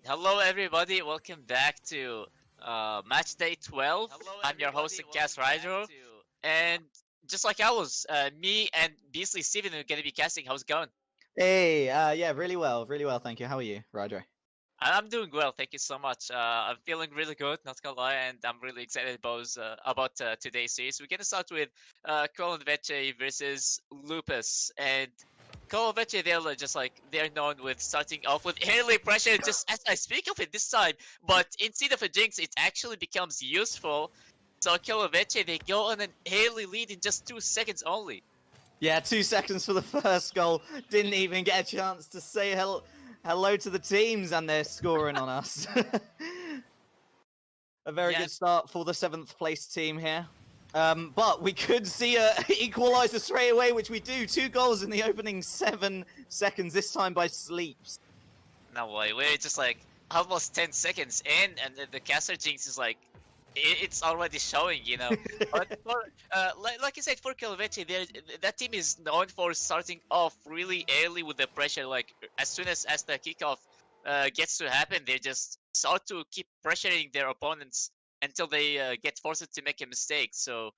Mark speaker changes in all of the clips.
Speaker 1: Hello, everybody. Welcome back to Matchday 12. I'm your host, Cass Ryder. And just like I was, me and Beasley Steven are going to be casting. How's it going?
Speaker 2: Hey, yeah, really well, thank you. How are you, Roger?
Speaker 1: I'm doing well. Thank you so much. I'm feeling really good, not gonna lie, and I'm really excited about today's series. We're gonna start with Colin Vecchi versus Lupus. And Colin Vecchi, they're known with starting off with early pressure, just as I speak of it this time. But instead of a jinx, it actually becomes useful. So Colin Vecchi, they go on an early lead in just 2 seconds only.
Speaker 2: Yeah, 2 seconds for the first goal. Didn't even get a chance to say hello to the teams, and they're scoring on us. A very good start for the 7th place team here. But we could see a equaliser straight away, which we do. 2 goals in the opening 7 seconds, this time by Sleeps.
Speaker 1: No way, we're just like almost 10 seconds in, and the caster jinx is like, it's already showing, you know. But like you said, for Calvete, that team is known for starting off really early with the pressure. Like as soon as the kickoff gets to happen, they just start to keep pressuring their opponents until they get forced to make a mistake. So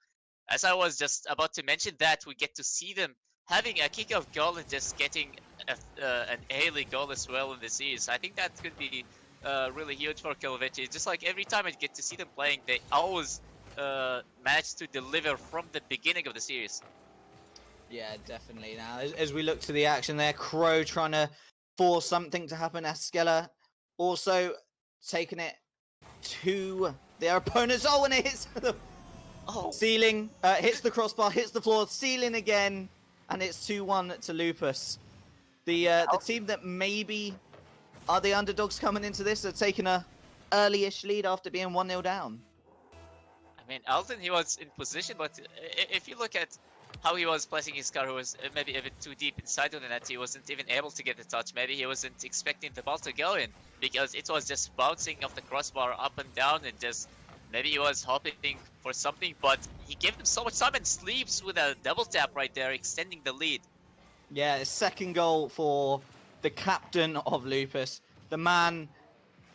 Speaker 1: as I was just about to mention that, we get to see them having a kickoff goal and just getting an early goal as well in the series. I think that could be really huge for Kelvetti. Just like every time I get to see them playing, they always manage to deliver from the beginning of the series.
Speaker 2: Yeah, definitely. Now, as we look to the action there, Crow trying to force something to happen. Askella also taking it to their opponents. Oh, and it hits the ceiling, hits the crossbar, hits the floor, ceiling again, and it's 2-1 to Lupus. The team that maybe are the underdogs coming into this are taking a early-ish lead after being 1-0 down.
Speaker 1: I mean, Alton, he was in position, but if you look at how he was placing his car, he was maybe a bit too deep inside of the net. He wasn't even able to get the touch. Maybe he wasn't expecting the ball to go in because it was just bouncing off the crossbar up and down, and just maybe he was hoping for something, but he gave him so much time and Sleeps with a double tap right there, extending the lead.
Speaker 2: Yeah, second goal for the captain of Lupus. The man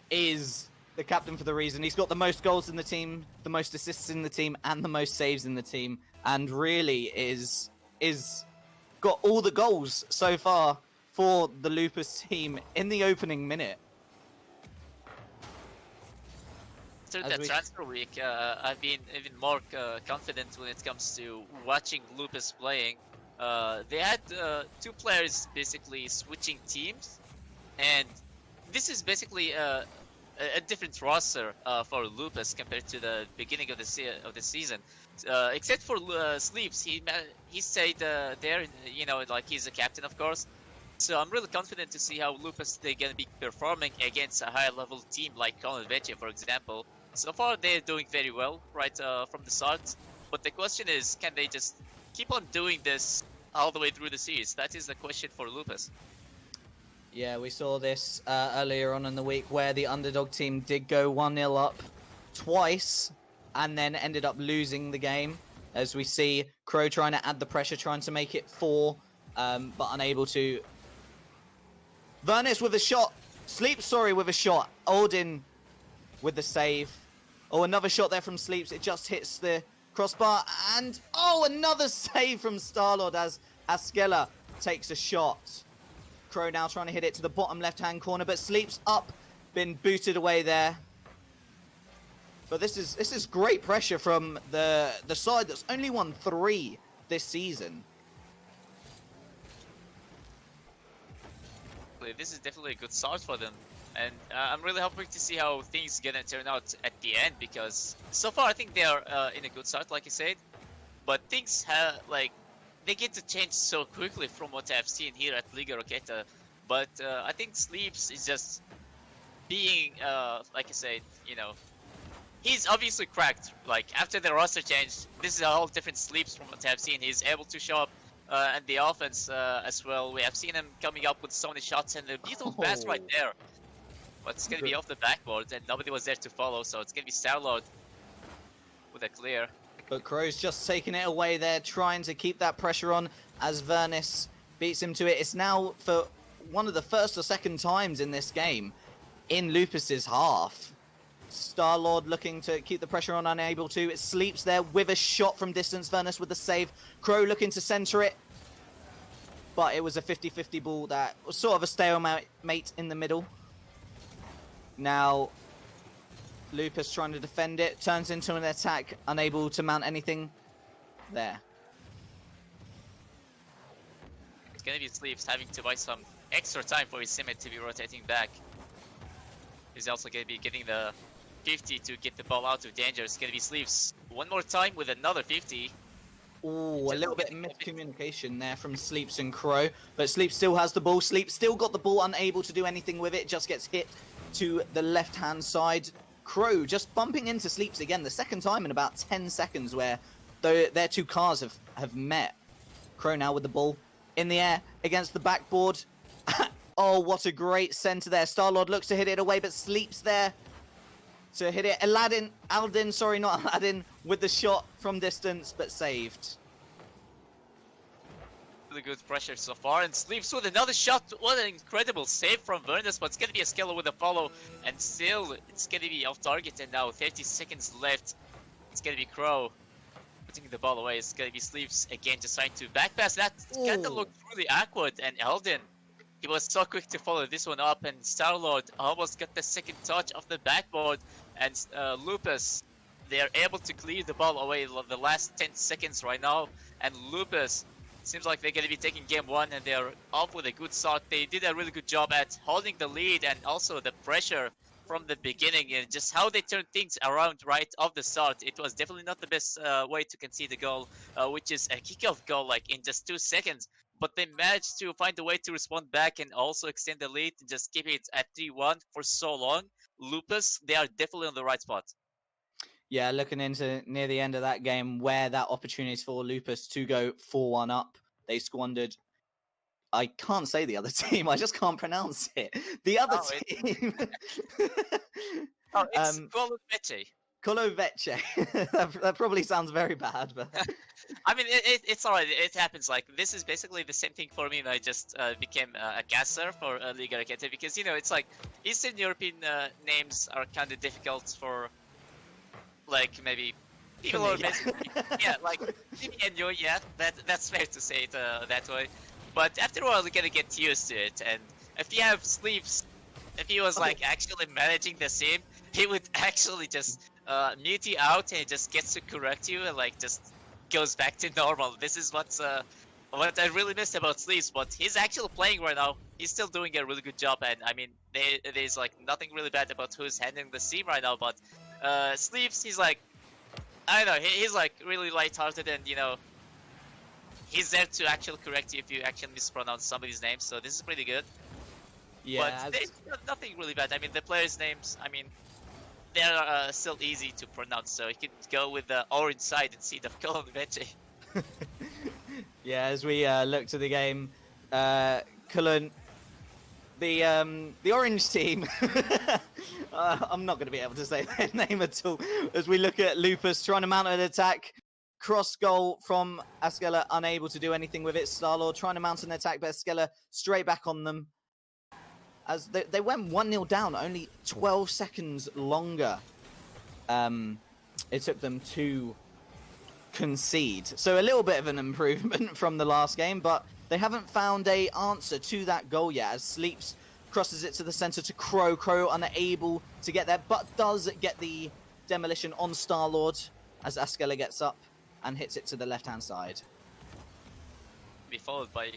Speaker 2: is the captain for the reason. He's got the most goals in the team, the most assists in the team, and the most saves in the team, and really is got all the goals so far for the Lupus team in the opening minute.
Speaker 1: Through the transfer week, I've been even more confident when it comes to watching Lupus playing. They had 2 players basically switching teams, and this is basically a different roster for Lupus compared to the beginning of the season. Except for Sleeps, he stayed there. You know, like he's a captain, of course. So I'm really confident to see how Lupus they're gonna be performing against a higher level team like Colin Vecchi, for example. So far, they're doing very well right from the start. But the question is, can they just keep on doing this all the way through the series? That is the question for Lupus.
Speaker 2: Yeah, we saw this earlier on in the week where the underdog team did go 1-0 up twice and then ended up losing the game. As we see Crow trying to add the pressure, trying to make it 4, but unable to. Vernis with a shot. Sleeps, sorry, with a shot. Odin with the save. Oh, another shot there from Sleeps. It just hits the crossbar. And, oh, another save from Starlord as Askella takes a shot. Crow now trying to hit it to the bottom left-hand corner, but Sleeps up, been booted away there. But this is great pressure from the side that's only won 3 this season.
Speaker 1: This is definitely a good start for them, and I'm really hoping to see how things gonna turn out at the end, because so far I think they are in a good start, like you said, but things have they get to change so quickly from what I've seen here at ligaraketa. But I think Sleeps is just being like I said, you know, he's obviously cracked. Like after the roster change, this is a whole different Sleeps from what I've seen. He's able to show up and the offense as well. We have seen him coming up with so many shots, and a beautiful pass right there. But it's going to be off the backboard, and nobody was there to follow, so it's going to be Starlord with a clear.
Speaker 2: But Crow's just taking it away there, trying to keep that pressure on as Vernis beats him to it. It's now for one of the first or second times in this game in Lupus's half. Star-Lord looking to keep the pressure on, unable to. It sleeps there with a shot from distance. Vernus with the save. Crow looking to center it. But it was a 50-50 ball that was sort of a stalemate in the middle. Now, Lupus trying to defend it. Turns into an attack. Unable to mount anything there.
Speaker 1: It's gonna be Sleeves having to buy some extra time for his teammate to be rotating back. He's also gonna be getting the 50 to get the ball out of danger. It's gonna be Sleeves one more time with another 50.
Speaker 2: Ooh, a little bit of miscommunication there from Sleeps and Crow. But Sleeps still has the ball. Sleeps still got the ball, unable to do anything with it. Just gets hit to the left-hand side. Crow just bumping into Sleeps again, the second time in about 10 seconds where their two cars have met. Crow now with the ball in the air against the backboard. Oh, what a great center there. Star-Lord looks to hit it away, but Sleeps there to hit it. Aldin, sorry, not Aladdin, with the shot from distance, but saved.
Speaker 1: Really good pressure so far, and Sleeps with another shot. What an incredible save from Vernus, but it's gonna be a Skeller with a follow, and still it's gonna be off target, and now 30 seconds left. It's gonna be Crow putting the ball away. It's gonna be Sleeves again just trying to back pass. That kinda looked really awkward, and Aldin, he was so quick to follow this one up, and Star-Lord almost got the second touch of the backboard, and Lupus, they are able to clear the ball away the last 10 seconds right now, and Lupus, seems like they're going to be taking game one, and they're off with a good start. They did a really good job at holding the lead, and also the pressure from the beginning, and just how they turned things around right off the start. It was definitely not the best way to concede the goal, which is a kickoff goal like in just 2 seconds. But they managed to find a way to respond back and also extend the lead and just keep it at 3-1 for so long. Lupus, they are definitely on the right spot.
Speaker 2: Yeah, looking into near the end of that game where that opportunity for Lupus to go 4-1 up, they squandered. I can't say the other team, I just can't pronounce it. The other team.
Speaker 1: It's Kolovece.
Speaker 2: Kolovece. that probably sounds very bad, but
Speaker 1: I mean, it's alright. It happens. Like, this is basically the same thing for me, and I just became a caster for Ligaraketa, because, you know, it's like Eastern European names are kind of difficult for, like, maybe people or yeah, like maybe enjoy. Yeah, that's fair to say it that way. But after a while, you're gonna get used to it. And if you have Sleeves, if he was like actually managing the sim, he would actually just mute you out and just gets to correct you and like just goes back to normal. This is what I really missed about Sleeves, but he's actually playing right now. He's still doing a really good job, and I mean, there's like nothing really bad about who's handling the sim right now. But Sleeves, he's like, I don't know, he's like really lighthearted, and you know, he's there to actually correct you if you actually mispronounce somebody's name. So this is pretty good.
Speaker 2: yeah,
Speaker 1: But there's nothing really bad. I mean, the players' names, I mean, they're still easy to pronounce, so you can go with the orange side instead of Kolovece.
Speaker 2: Yeah, as we look to the game, Cullen, the orange team. I'm not going to be able to say their name at all. As we look at Lupus trying to mount an attack, cross goal from Askella, unable to do anything with it. Star-Lord trying to mount an attack, but Askella straight back on them. As they went 1-0 down, only 12 seconds longer it took them to concede. So a little bit of an improvement from the last game, but they haven't found a answer to that goal yet, as Sleeps crosses it to the center to Crow. Crow unable to get there, but does get the demolition on Star-Lord as Askella gets up and hits it to the left-hand side.
Speaker 1: Be followed by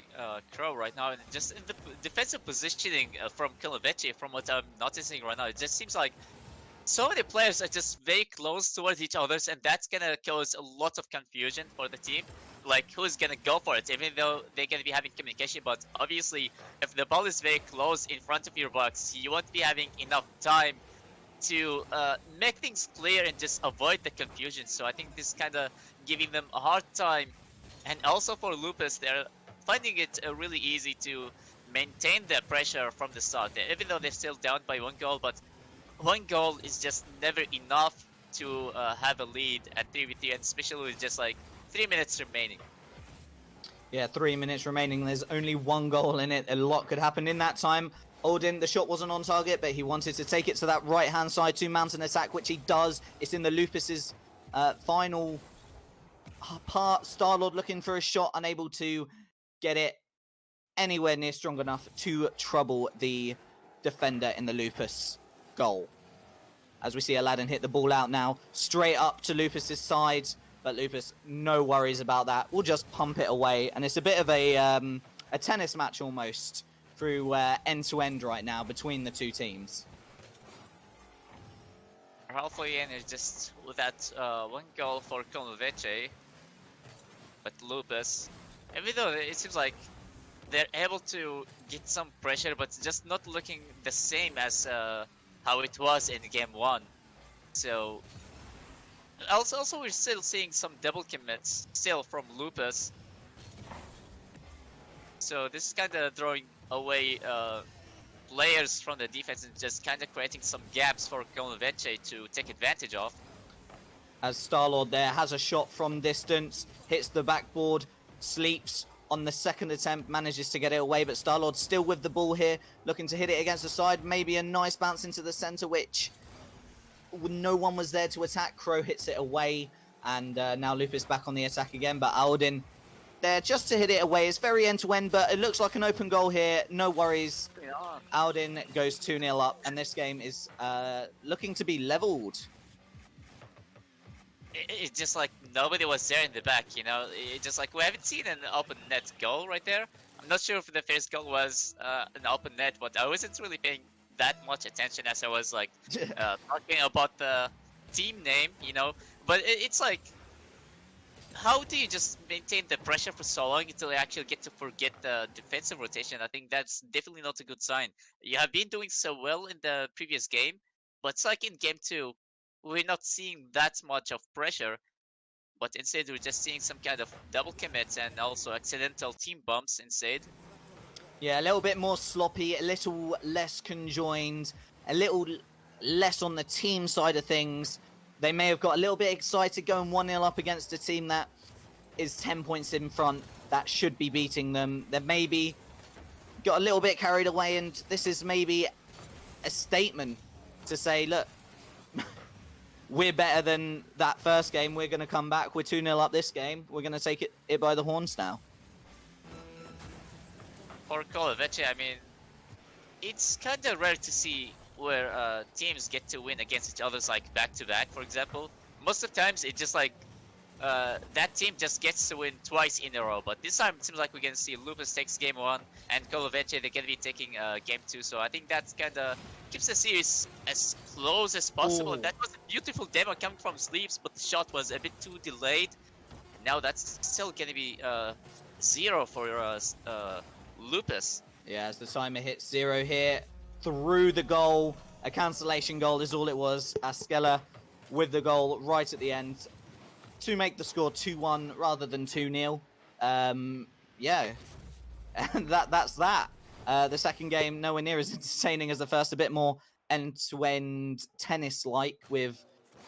Speaker 1: Crow right now, and just in the defensive positioning from Kolovece, from what I'm noticing right now, it just seems like so many players are just very close towards each other, and that's gonna cause a lot of confusion for the team. Like, who's gonna go for it, even though they're gonna be having communication. But obviously, if the ball is very close in front of your box, you won't be having enough time to make things clear and just avoid the confusion. So I think this is kind of giving them a hard time. And also for Lupus, they're finding it really easy to maintain the pressure from the start, even though they're still down by 1 goal. But 1 goal is just never enough to have a lead at 3v3, and especially with just like 3 minutes remaining.
Speaker 2: Yeah, 3 minutes remaining. There's only 1 goal in it. A lot could happen in that time. Odin, the shot wasn't on target, but he wanted to take it to that right-hand side to mount an attack, which he does. It's in the Lupus's final part. Starlord looking for a shot, unable to get it anywhere near strong enough to trouble the defender in the Lupus goal. As we see Aladdin hit the ball out now, straight up to Lupus's side, but Lupus, no worries about that. We'll just pump it away, and it's a bit of a tennis match almost through end to end right now between the two teams.
Speaker 1: Halfway in is just with that one goal for Colonvece, but Lupus, even though it seems like they're able to get some pressure, but just not looking the same as how it was in game 1. So also we're still seeing some double commits still from Lupus. So this is kind of throwing away players from the defense and just kind of creating some gaps for Colonvece to take advantage of.
Speaker 2: As Starlord there has a shot from distance, hits the backboard, sleeps on the second attempt, manages to get it away, but Starlord still with the ball here, looking to hit it against the side. Maybe a nice bounce into the center, which no one was there to attack. Crow hits it away, and now Lupus back on the attack again, but Alden there just to hit it away. It's very end-to-end, but it looks like an open goal here. No worries. Alden goes 2-0 up, and this game is looking to be leveled.
Speaker 1: It's just like nobody was there in the back, you know? It's just like we haven't seen an open net goal right there. I'm not sure if the first goal was an open net, but I wasn't really paying that much attention as I was like talking about the team name, you know? But it's like, how do you just maintain the pressure for so long until you actually get to forget the defensive rotation? I think that's definitely not a good sign. You have been doing so well in the previous game, but it's like in game 2, we're not seeing that much of pressure, but instead we're just seeing some kind of double commits and also accidental team bumps instead.
Speaker 2: Yeah, a little bit more sloppy, a little less conjoined, a little less on the team side of things. They may have got a little bit excited going 1-0 up against a team that is 10 points in front, that should be beating them. They maybe got a little bit carried away, and this is maybe a statement to say, look, we're better than that first game. We're going to come back. We're 2-0 up this game. We're going to take it by the horns now.
Speaker 1: For Colonvece, I mean, it's kind of rare to see where teams get to win against each other's like back-to-back, for example. Most of the times, it's just like that team just gets to win twice in a row. But this time, it seems like we're going to see Lupus takes game 1 and Colonvece, they're going to be taking game 2. So I think that's kind of keeps the series as close as possible. And that was a beautiful demo coming from Sleeps, but the shot was a bit too delayed. And now that's still going to be 0 for Lupus.
Speaker 2: Yeah, as the timer hits 0 here, through the goal. A cancellation goal is all it was. Askella with the goal right at the end to make the score 2-1 rather than 2-0. Yeah, and that's that. The second game nowhere near as entertaining as the first, a bit more end-to-end tennis-like with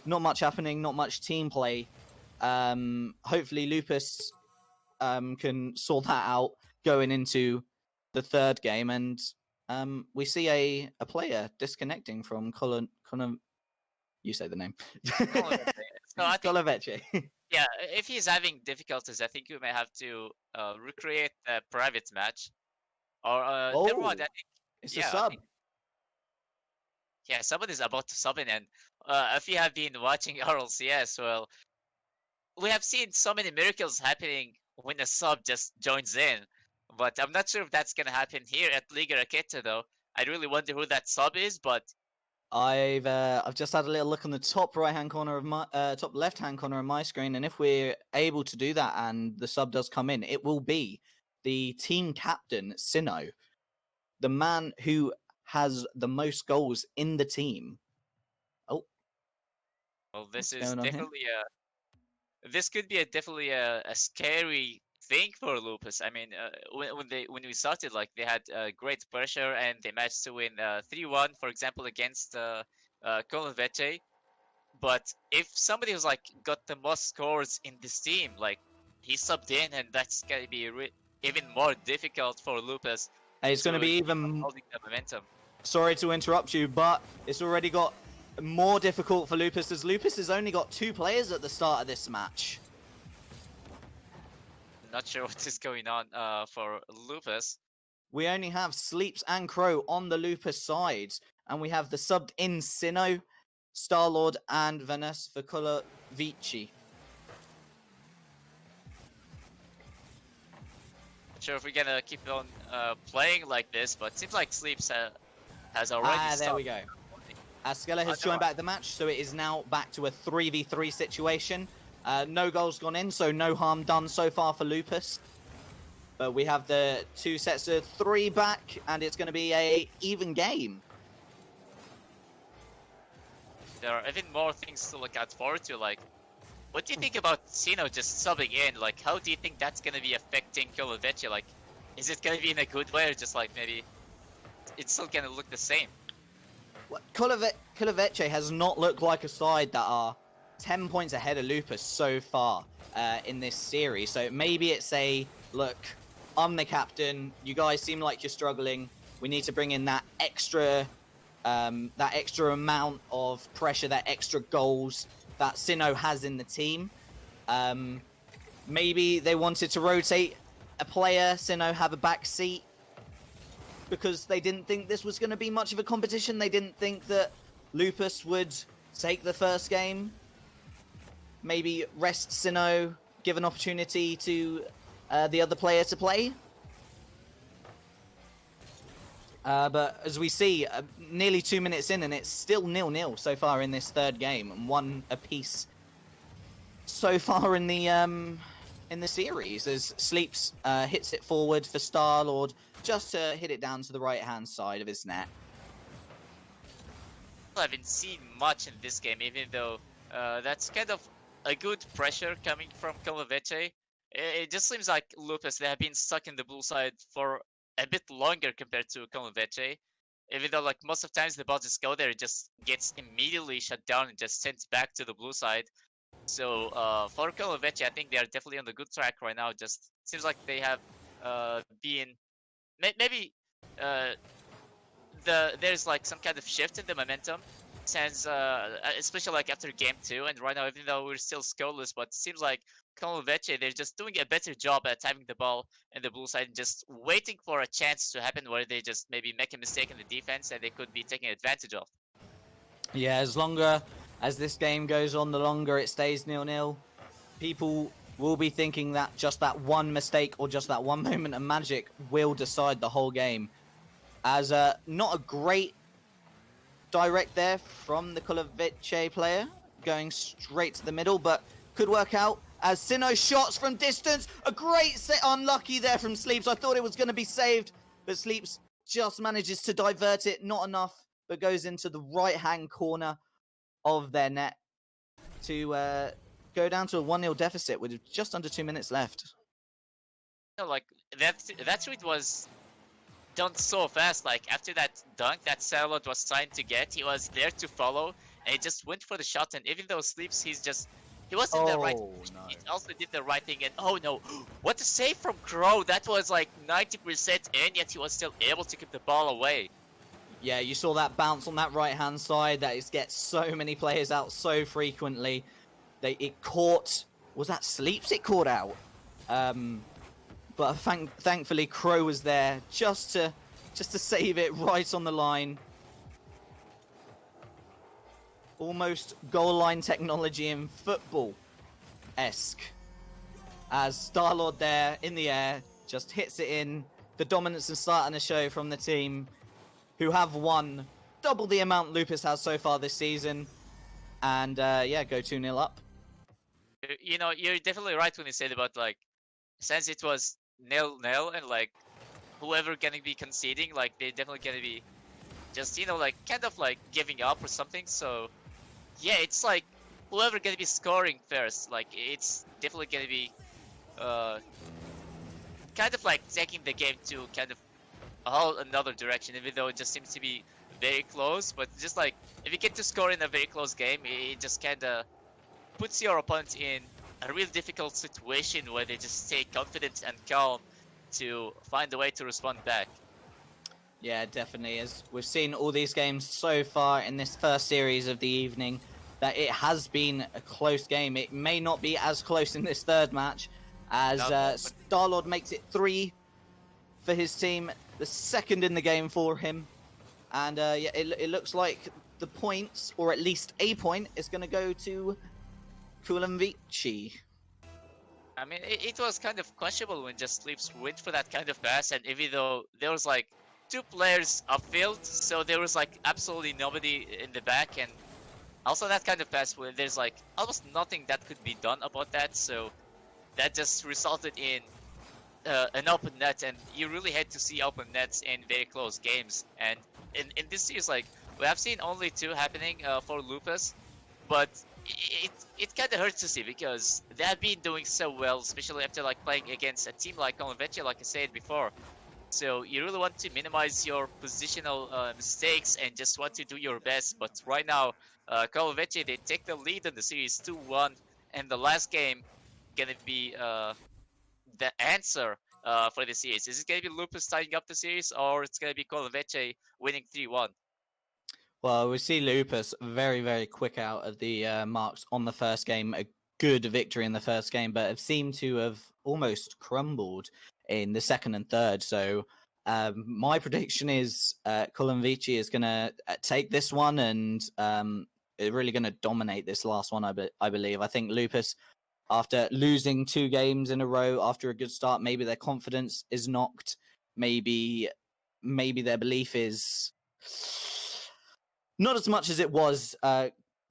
Speaker 2: not much happening, not much team play. Hopefully Lupus can sort that out going into the third game, and we see a player disconnecting from Colin. You say the name.
Speaker 1: So I think,
Speaker 2: Colonvece.
Speaker 1: yeah, if he's having difficulties, I think we may have to recreate a private match. Or never mind, I think
Speaker 2: It's a sub.
Speaker 1: Yeah, somebody's about to sub in, and if you have been watching RLCS, well, we have seen so many miracles happening when a sub just joins in. But I'm not sure if that's gonna happen here at Ligaraketa, though. I really wonder who that sub is, but
Speaker 2: I've just had a little look on the top right-hand corner of my top left-hand corner of my screen, and if we're able to do that and the sub does come in, it will be the team captain, Sino, the man who has the most goals in the team. Oh,
Speaker 1: well, this is definitely this could be definitely a scary thing for Lupus. I mean, when we started, like they had great pressure and they managed to win 3-1, for example, against Colonvece. But if somebody who's like got the most scores in this team, like he subbed in, and that's gonna be even more difficult for Lupus.
Speaker 2: And it's going to be
Speaker 1: keep
Speaker 2: even...
Speaker 1: holding the momentum.
Speaker 2: Sorry to interrupt you, but it's already got more difficult for Lupus, as Lupus has only got 2 players at the start of this match.
Speaker 1: Not sure what is going on for Lupus.
Speaker 2: We only have Sleeps and Crow on the Lupus side, and we have the subbed in Sinnoh, Starlord, and Vanessa for Color Vici.
Speaker 1: Not sure if we're gonna keep on playing like this, but it seems like Sleeps has already stopped.
Speaker 2: There we go. Skella has joined back the match, so it is now back to a 3v3 situation. No goals gone in, so no harm done so far for Lupus. But we have the 2 sets of 3 back, and it's going to be a even game.
Speaker 1: There are even more things to look out forward to. Like, what do you think about Sinnoh just subbing in? Like, how do you think that's going to be affecting Koloveci? Like, is it going to be in a good way, or just like maybe it's still going to look the same?
Speaker 2: Well, Koloveci has not looked like a side that are 10 points ahead of Lupus so far in this series. So maybe it's a, look, I'm the captain, you guys seem like you're struggling, we need to bring in that extra amount of pressure, that extra goals that Sinnoh has in the team. Maybe they wanted to rotate a player, Sinnoh have a back seat, because they didn't think this was going to be much of a competition. They didn't think that Lupus would take the first game. Maybe rest Sinnoh, give an opportunity to the other player to play. But as we see, nearly 2 minutes in, and it's still 0-0 so far in this third game, and 1 apiece so far in the series. As Sleeps hits it forward for Starlord, just to hit it down to the right-hand side of his net.
Speaker 1: I haven't seen much in this game, even though that's kind of a good pressure coming from Koloveci. It just seems like Lupus, they have been stuck in the blue side for a bit longer compared to Koloveci. Even though like most of the times the ball just go there, it just gets immediately shut down and just sent back to the blue side. So for Koloveci, I think they are definitely on the good track right now. Just seems like they have been maybe there's like some kind of shift in the momentum since especially like after game 2, and right now even though we're still scoreless, but it seems like Koloveci, they're just doing a better job at having the ball in the blue side and just waiting for a chance to happen where they just maybe make a mistake in the defense and they could be taking advantage of.
Speaker 2: Yeah, as longer as this game goes on, the longer it stays 0-0. People will be thinking that just that one mistake or just that one moment of magic will decide the whole game. As not a great direct there from the Koloveci player, going straight to the middle, but could work out. As Sinnoh shots from distance, a great set, unlucky there from Sleeps. I thought it was going to be saved, but Sleeps just manages to divert it, not enough, but goes into the right-hand corner of their net to go down to a 1-0 deficit with just under 2 minutes left.
Speaker 1: You know, like that tweet was done so fast. Like after that dunk that Salad was trying to get, he was there to follow, and he just went for the shot. And even though Sleeps, he wasn't the right.
Speaker 2: No.
Speaker 1: He also did the right thing. And oh no, what a save from Crow! That was like 90% in, yet he was still able to keep the ball away.
Speaker 2: Yeah, you saw that bounce on that right-hand side. That is gets so many players out so frequently. It caught. Was that Sleeps? It caught out. But thankfully, Crow was there just to save it right on the line. Almost goal line technology in football-esque. As Starlord there in the air just hits it in. The dominance and starting the show from the team, who have won double the amount Lupus has so far this season. And yeah, go 2-0 up.
Speaker 1: You know, you're definitely right when you said about like, since it was 0-0 and like whoever gonna be conceding, like they're definitely gonna be just, you know, like kind of like giving up or something. So yeah, it's like whoever gonna be scoring first, like it's definitely gonna be kind of like taking the game to kind of a whole another direction, even though it just seems to be very close. But just like if you get to score in a very close game, it just kind of puts your opponent in a real difficult situation where they just stay confident and calm to find a way to respond back.
Speaker 2: Yeah, definitely. As we've seen all these games so far in this first series of the evening, that it has been a close game. It may not be as close in this third match, as
Speaker 1: No, but
Speaker 2: Starlord makes it 3 for his team, the second in the game for him. And yeah, it looks like the points, or at least a point, is going to go to Kulanvici.
Speaker 1: I mean, it was kind of questionable when just Sleeps went for that kind of pass, and even though there was like 2 players upfield, so there was like absolutely nobody in the back, and also that kind of pass where there's like almost nothing that could be done about that, so that just resulted in an open net, and you really had to see open nets in very close games. And in this series, like we have seen only 2 happening for Lupus, but it kind of hurts to see because they have been doing so well, especially after like playing against a team like Convention, like I said before. So you really want to minimize your positional mistakes and just want to do your best. But right now, Convention, they take the lead in the series 2-1, and the last game gonna be the answer for the series. Is it gonna be Lupus tying up the series, or it's gonna be Convention winning 3-1?
Speaker 2: Well, we see Lupus very, very quick out of the marks on the first game. A good victory in the first game, but have seemed to have almost crumbled in the second and third. So my prediction is Kulanvici is going to take this one and really going to dominate this last one, I believe. I think Lupus, after losing 2 games in a row after a good start, maybe their confidence is knocked. Maybe their belief is not as much as it was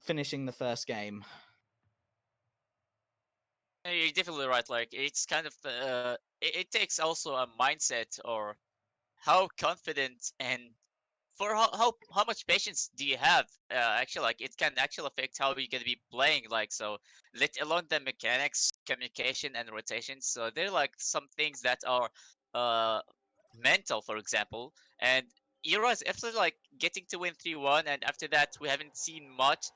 Speaker 2: finishing the first game.
Speaker 1: You're definitely right. Like it's kind of it takes also a mindset or how confident and for how much patience do you have actually, like it can actually affect how you're gonna be playing, like, so let alone the mechanics, communication, and rotation. So there are like some things that are uh mental, for example. And you're right, after like getting to win 3-1 and after that we haven't seen much,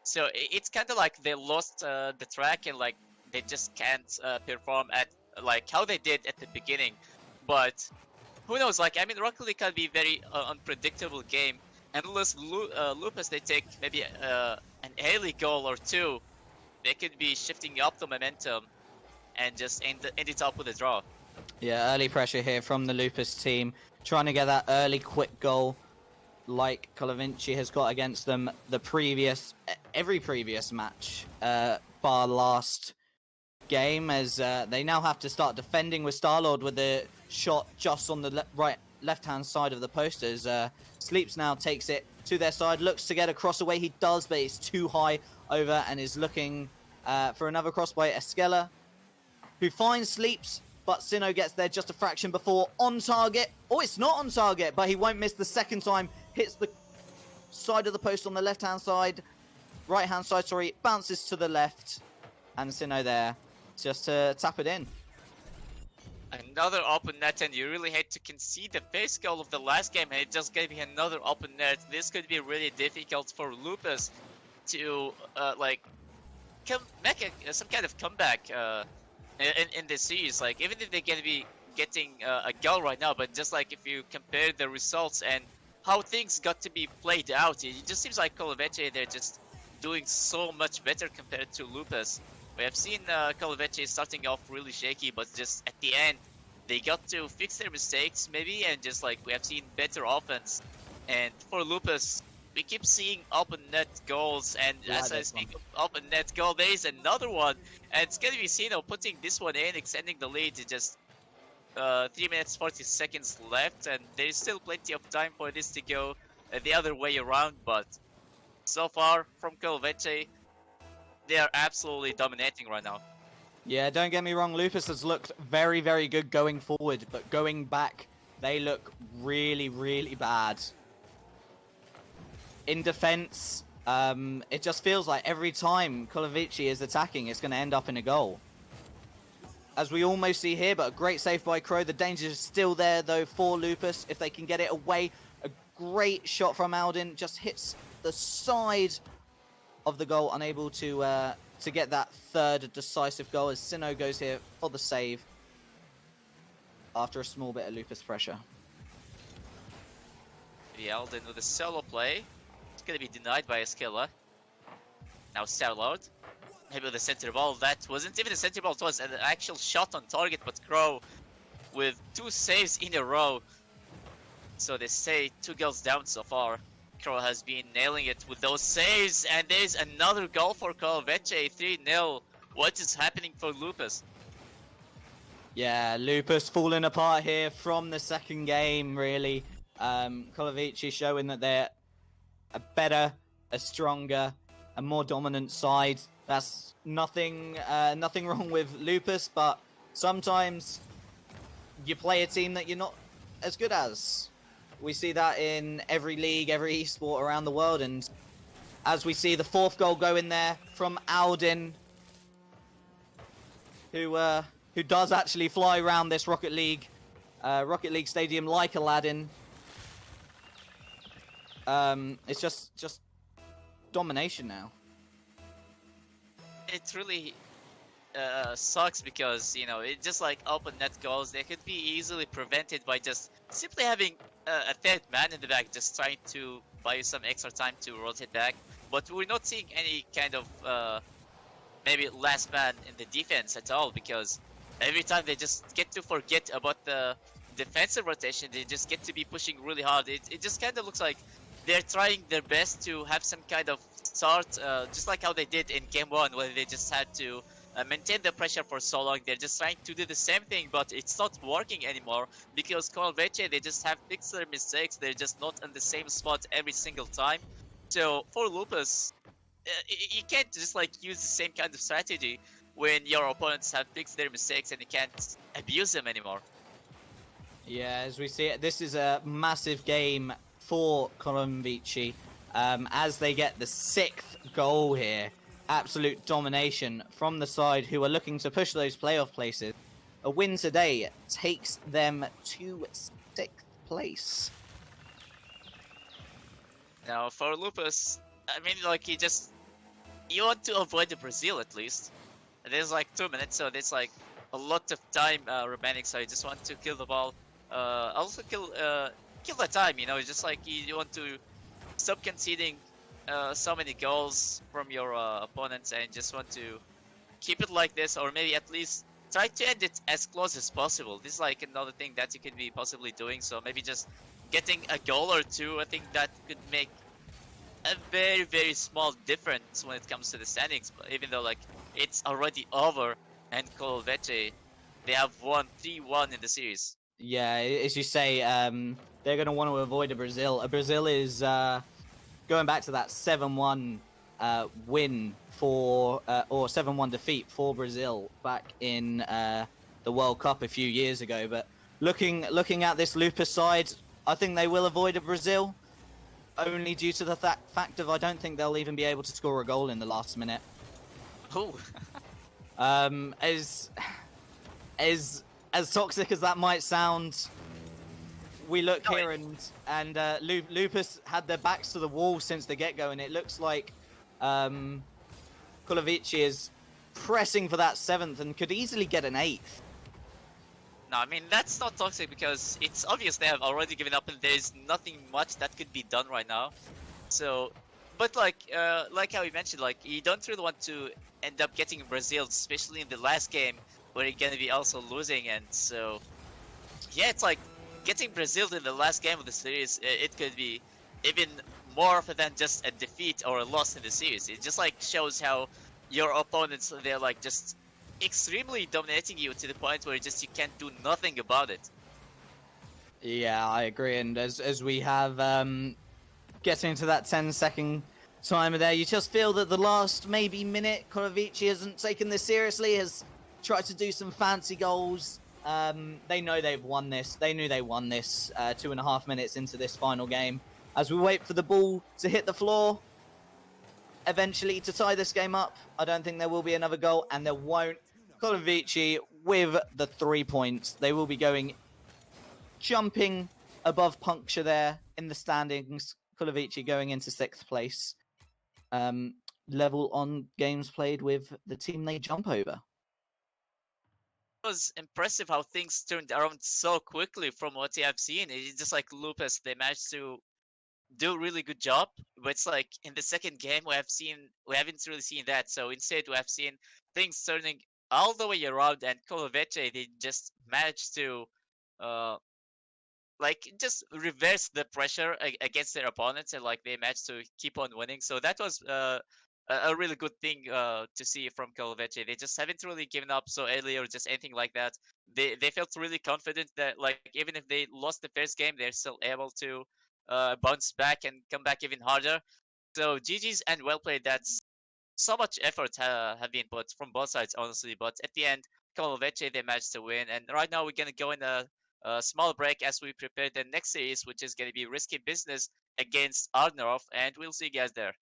Speaker 1: so it's kind of like they lost the track, and like they just can't perform at like how they did at the beginning. But who knows? Like, I mean, Rocket League can be very unpredictable game. Unless Lupus they take maybe an early goal or 2, they could be shifting up the momentum and just end it up with a draw.
Speaker 2: Yeah, early pressure here from the Lupus team, trying to get that early quick goal like Colavinci has got against them every previous match, bar last game, as they now have to start defending with Starlord with the shot just on the left-hand side of the posters. Sleeps now takes it to their side, looks to get a cross away. He does, but it's too high over and is looking for another cross by Esquela, who finds Sleeps, but Sinnoh gets there just a fraction before. On target. Oh, it's not on target, but he won't miss the second time. Hits the side of the post on the left-hand side. Right-hand side, sorry. Bounces to the left. And Sinnoh there just to tap it in.
Speaker 1: Another open net, and you really had to concede the base goal of the last game, and it just gave you another open net. This could be really difficult for Lupus to like make some kind of comeback in this series. Like, even if they're gonna be getting a goal right now, but just like if you compare the results and how things got to be played out, it just seems like Colaveche, they're just doing so much better compared to Lupus. We have seen Colaveche starting off really shaky, but just at the end they got to fix their mistakes maybe, and just like we have seen better offense. And for Lupus, we keep seeing open net goals, and as I speak of open net goal, there is another one, and it's gonna be Sino putting this one in, extending the lead to just 3 minutes 40 seconds left, and there's still plenty of time for this to go the other way around. But so far from Calvete, they are absolutely dominating right now.
Speaker 2: Yeah, don't get me wrong, Lupus has looked very, very good going forward, but going back, they look really, really bad. In defense, it just feels like every time Kolovici is attacking, it's going to end up in a goal. As we almost see here, but a great save by Crow. The danger is still there, though, for Lupus. If they can get it away, a great shot from Aldin. Just hits the side of the goal, unable to get that third decisive goal, as Sinnoh goes here for the save after a small bit of Lupus pressure.
Speaker 1: The Alden with a solo play. It's gonna be denied by Eskilla. Now Starlord. Maybe with the center ball. That wasn't even a center ball, it was an actual shot on target, but Crow with 2 saves in a row. So they say 2 goals down so far. Crow has been nailing it with those saves, and there's another goal for Kolveche, 3-0. What is happening for Lupus?
Speaker 2: Yeah, Lupus falling apart here from the second game, really. Kolovici showing that they're a better, a stronger, a more dominant side. That's nothing wrong with Lupus, but sometimes you play a team that you're not as good as. We see that in every league, every esport around the world, and as we see the 4th goal go in there from Alden, who does actually fly around this Rocket League stadium like Aladdin. It's just domination now.
Speaker 1: It really sucks because, you know, it just like open net goals. They could be easily prevented by just simply having a 3rd man in the back, just trying to buy you some extra time to rotate back. But we're not seeing any kind of maybe last man in the defense at all, because every time they just get to forget about the defensive rotation, they just get to be pushing really hard. It just kind of looks like they're trying their best to have some kind of start, just like how they did in game 1, where they just had to maintain the pressure for so long. They're just trying to do the same thing, but it's not working anymore because Kolveche, they just have fixed their mistakes. They're just not in the same spot every single time. So for Lupus, you can't just like use the same kind of strategy when your opponents have fixed their mistakes and you can't abuse them anymore.
Speaker 2: Yeah, as we see it, this is a massive game for Kolomvici as they get the 6th goal here. Absolute domination from the side who are looking to push those playoff places. A win today takes them to 6th place.
Speaker 1: Now for Lupus, I mean, like, you want to avoid the Brazil at least. There's like 2 minutes, so there's like a lot of time remaining, so you just want to kill the ball. Also kill the time, you know, it's just like you want to stop conceding so many goals from your opponents and just want to keep it like this, or maybe at least try to end it as close as possible. This is like another thing that you could be possibly doing, so maybe just getting a goal or 2, I think that could make a very, very small difference when it comes to the standings, but even though like it's already over and Kolveche, they have won 3-1 in the series.
Speaker 2: Yeah, as you say, they're going to want to avoid a Brazil. A Brazil is going back to that 7-1 win for, or 7-1 defeat for Brazil back in the World Cup a few years ago. But looking at this Lupus side, I think they will avoid a Brazil, only due to the fact of I don't think they'll even be able to score a goal in the last minute.
Speaker 1: Ooh.
Speaker 2: As toxic as that might sound, we look here and Lupus had their backs to the wall since the get-go, and it looks like Kolovici is pressing for that 7th and could easily get an 8th.
Speaker 1: No, I mean, that's not toxic because it's obvious they have already given up and there's nothing much that could be done right now. So, but like how you mentioned, like, you don't really want to end up getting Brazil, especially in the last game where you're gonna be also losing, and so yeah, it's like getting Brazil in the last game of the series, it could be even more than just a defeat or a loss in the series. It just like shows how your opponents, they're like just extremely dominating you to the point where just you can't do nothing about it.
Speaker 2: Yeah, I agree. And as we have getting into that 10-second timer there, you just feel that the last maybe minute, Kolovici hasn't taken this seriously, has tried to do some fancy goals. They know they've won this. They knew they won this 2.5 minutes into this final game. As we wait for the ball to hit the floor, eventually to tie this game up, I don't think there will be another goal, and there won't. Kolovici with the 3 points. They will be jumping above Puncture there in the standings. Kolovici going into 6th place. Level on games played with the team they jump over.
Speaker 1: It was impressive how things turned around so quickly from what you have seen. It's just like Lupus, they managed to do a really good job. But it's like in the second game we haven't really seen that. So instead we have seen things turning all the way around, and Coloveche, they just managed to uh like just reverse the pressure against their opponents, and like they managed to keep on winning. So that was a really good thing to see from Coloveche. They just haven't really given up so early or just anything like that. They felt really confident that like even if they lost the first game, they're still able to bounce back and come back even harder. So GG's and well played. That's so much effort have been put from both sides, honestly. But at the end, Koloveche, they managed to win. And right now, we're going to go in a small break as we prepare the next series, which is going to be Risky Business against Arnorf. And we'll see you guys there.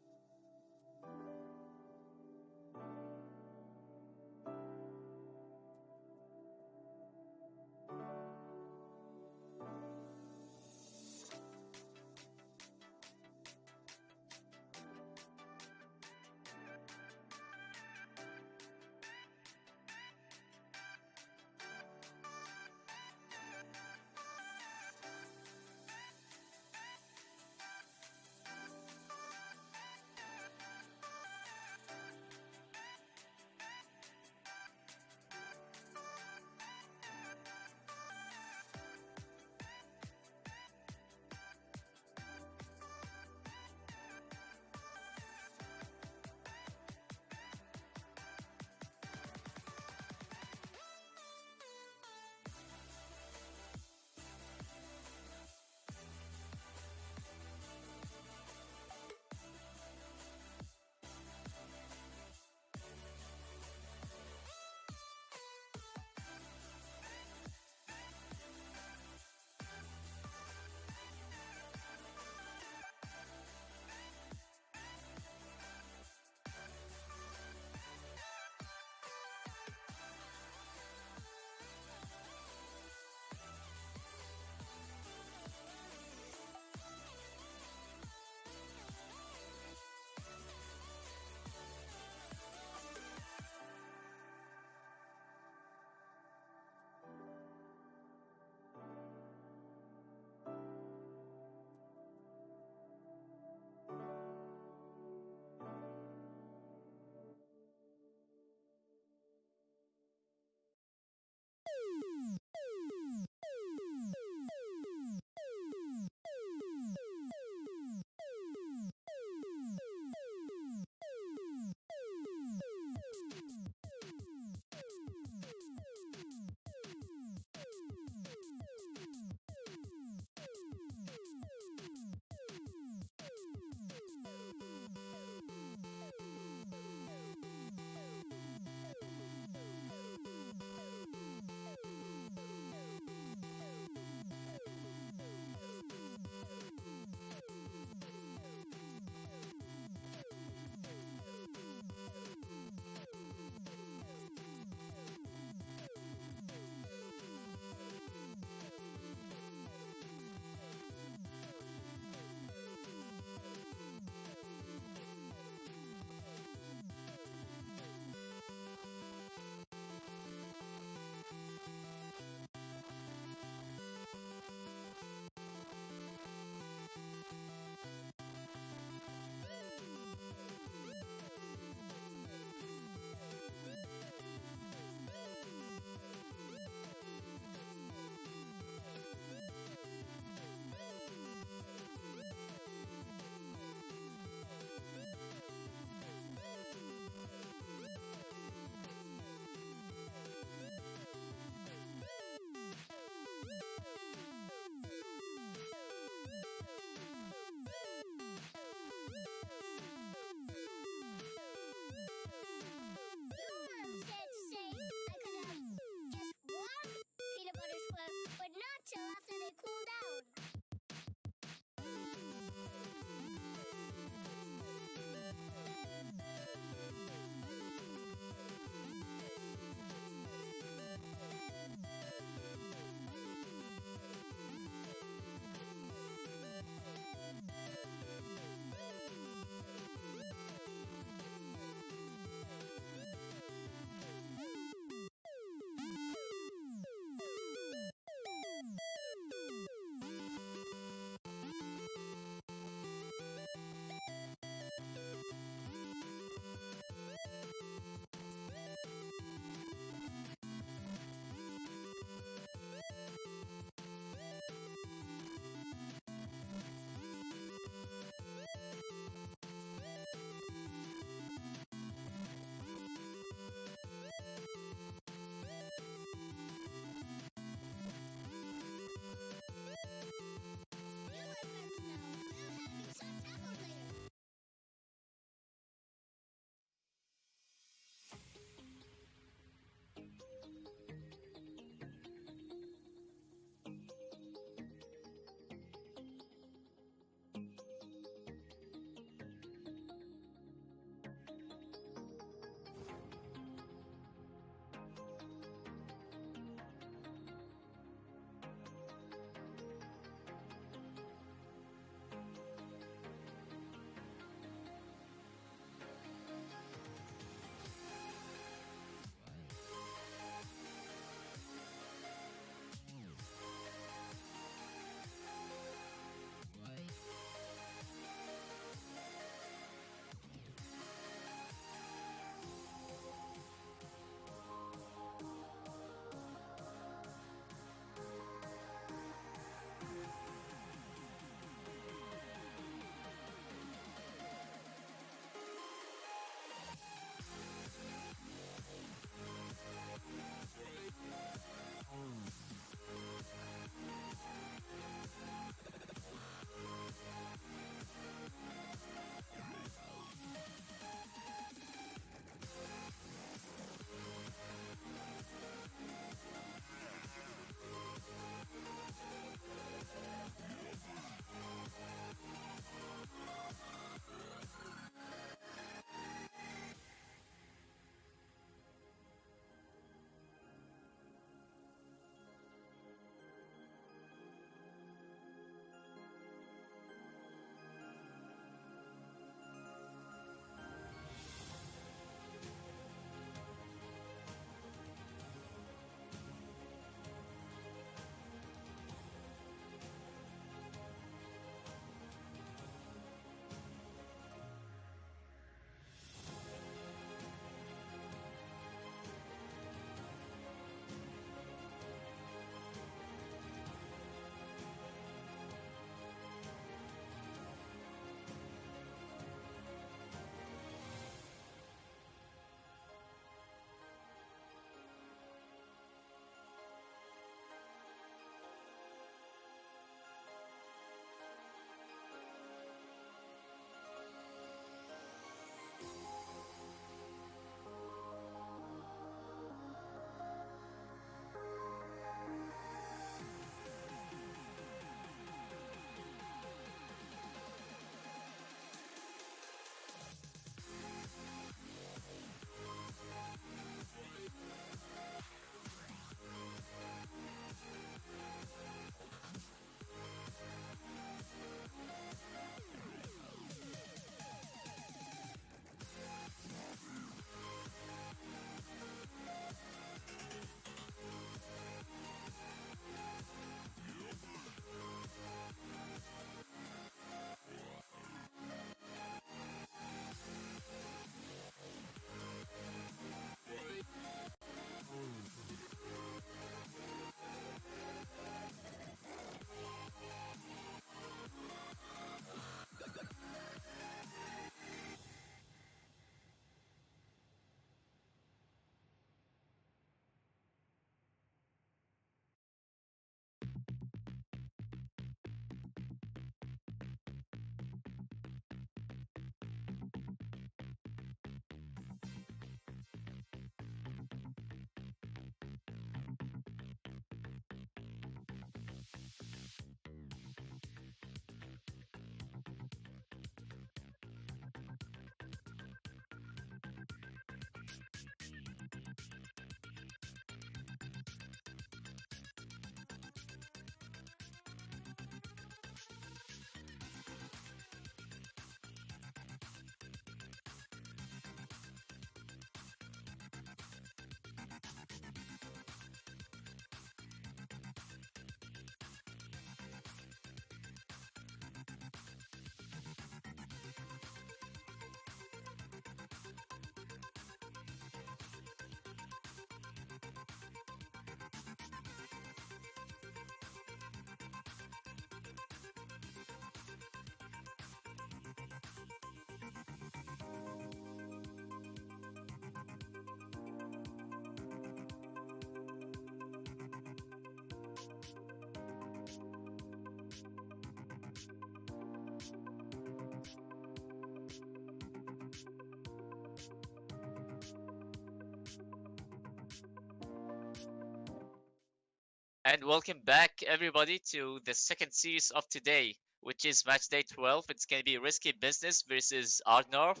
Speaker 1: And welcome back, everybody, to the second series of today, which is Matchday 12. It's going to be Risky Business versus Ardnorth.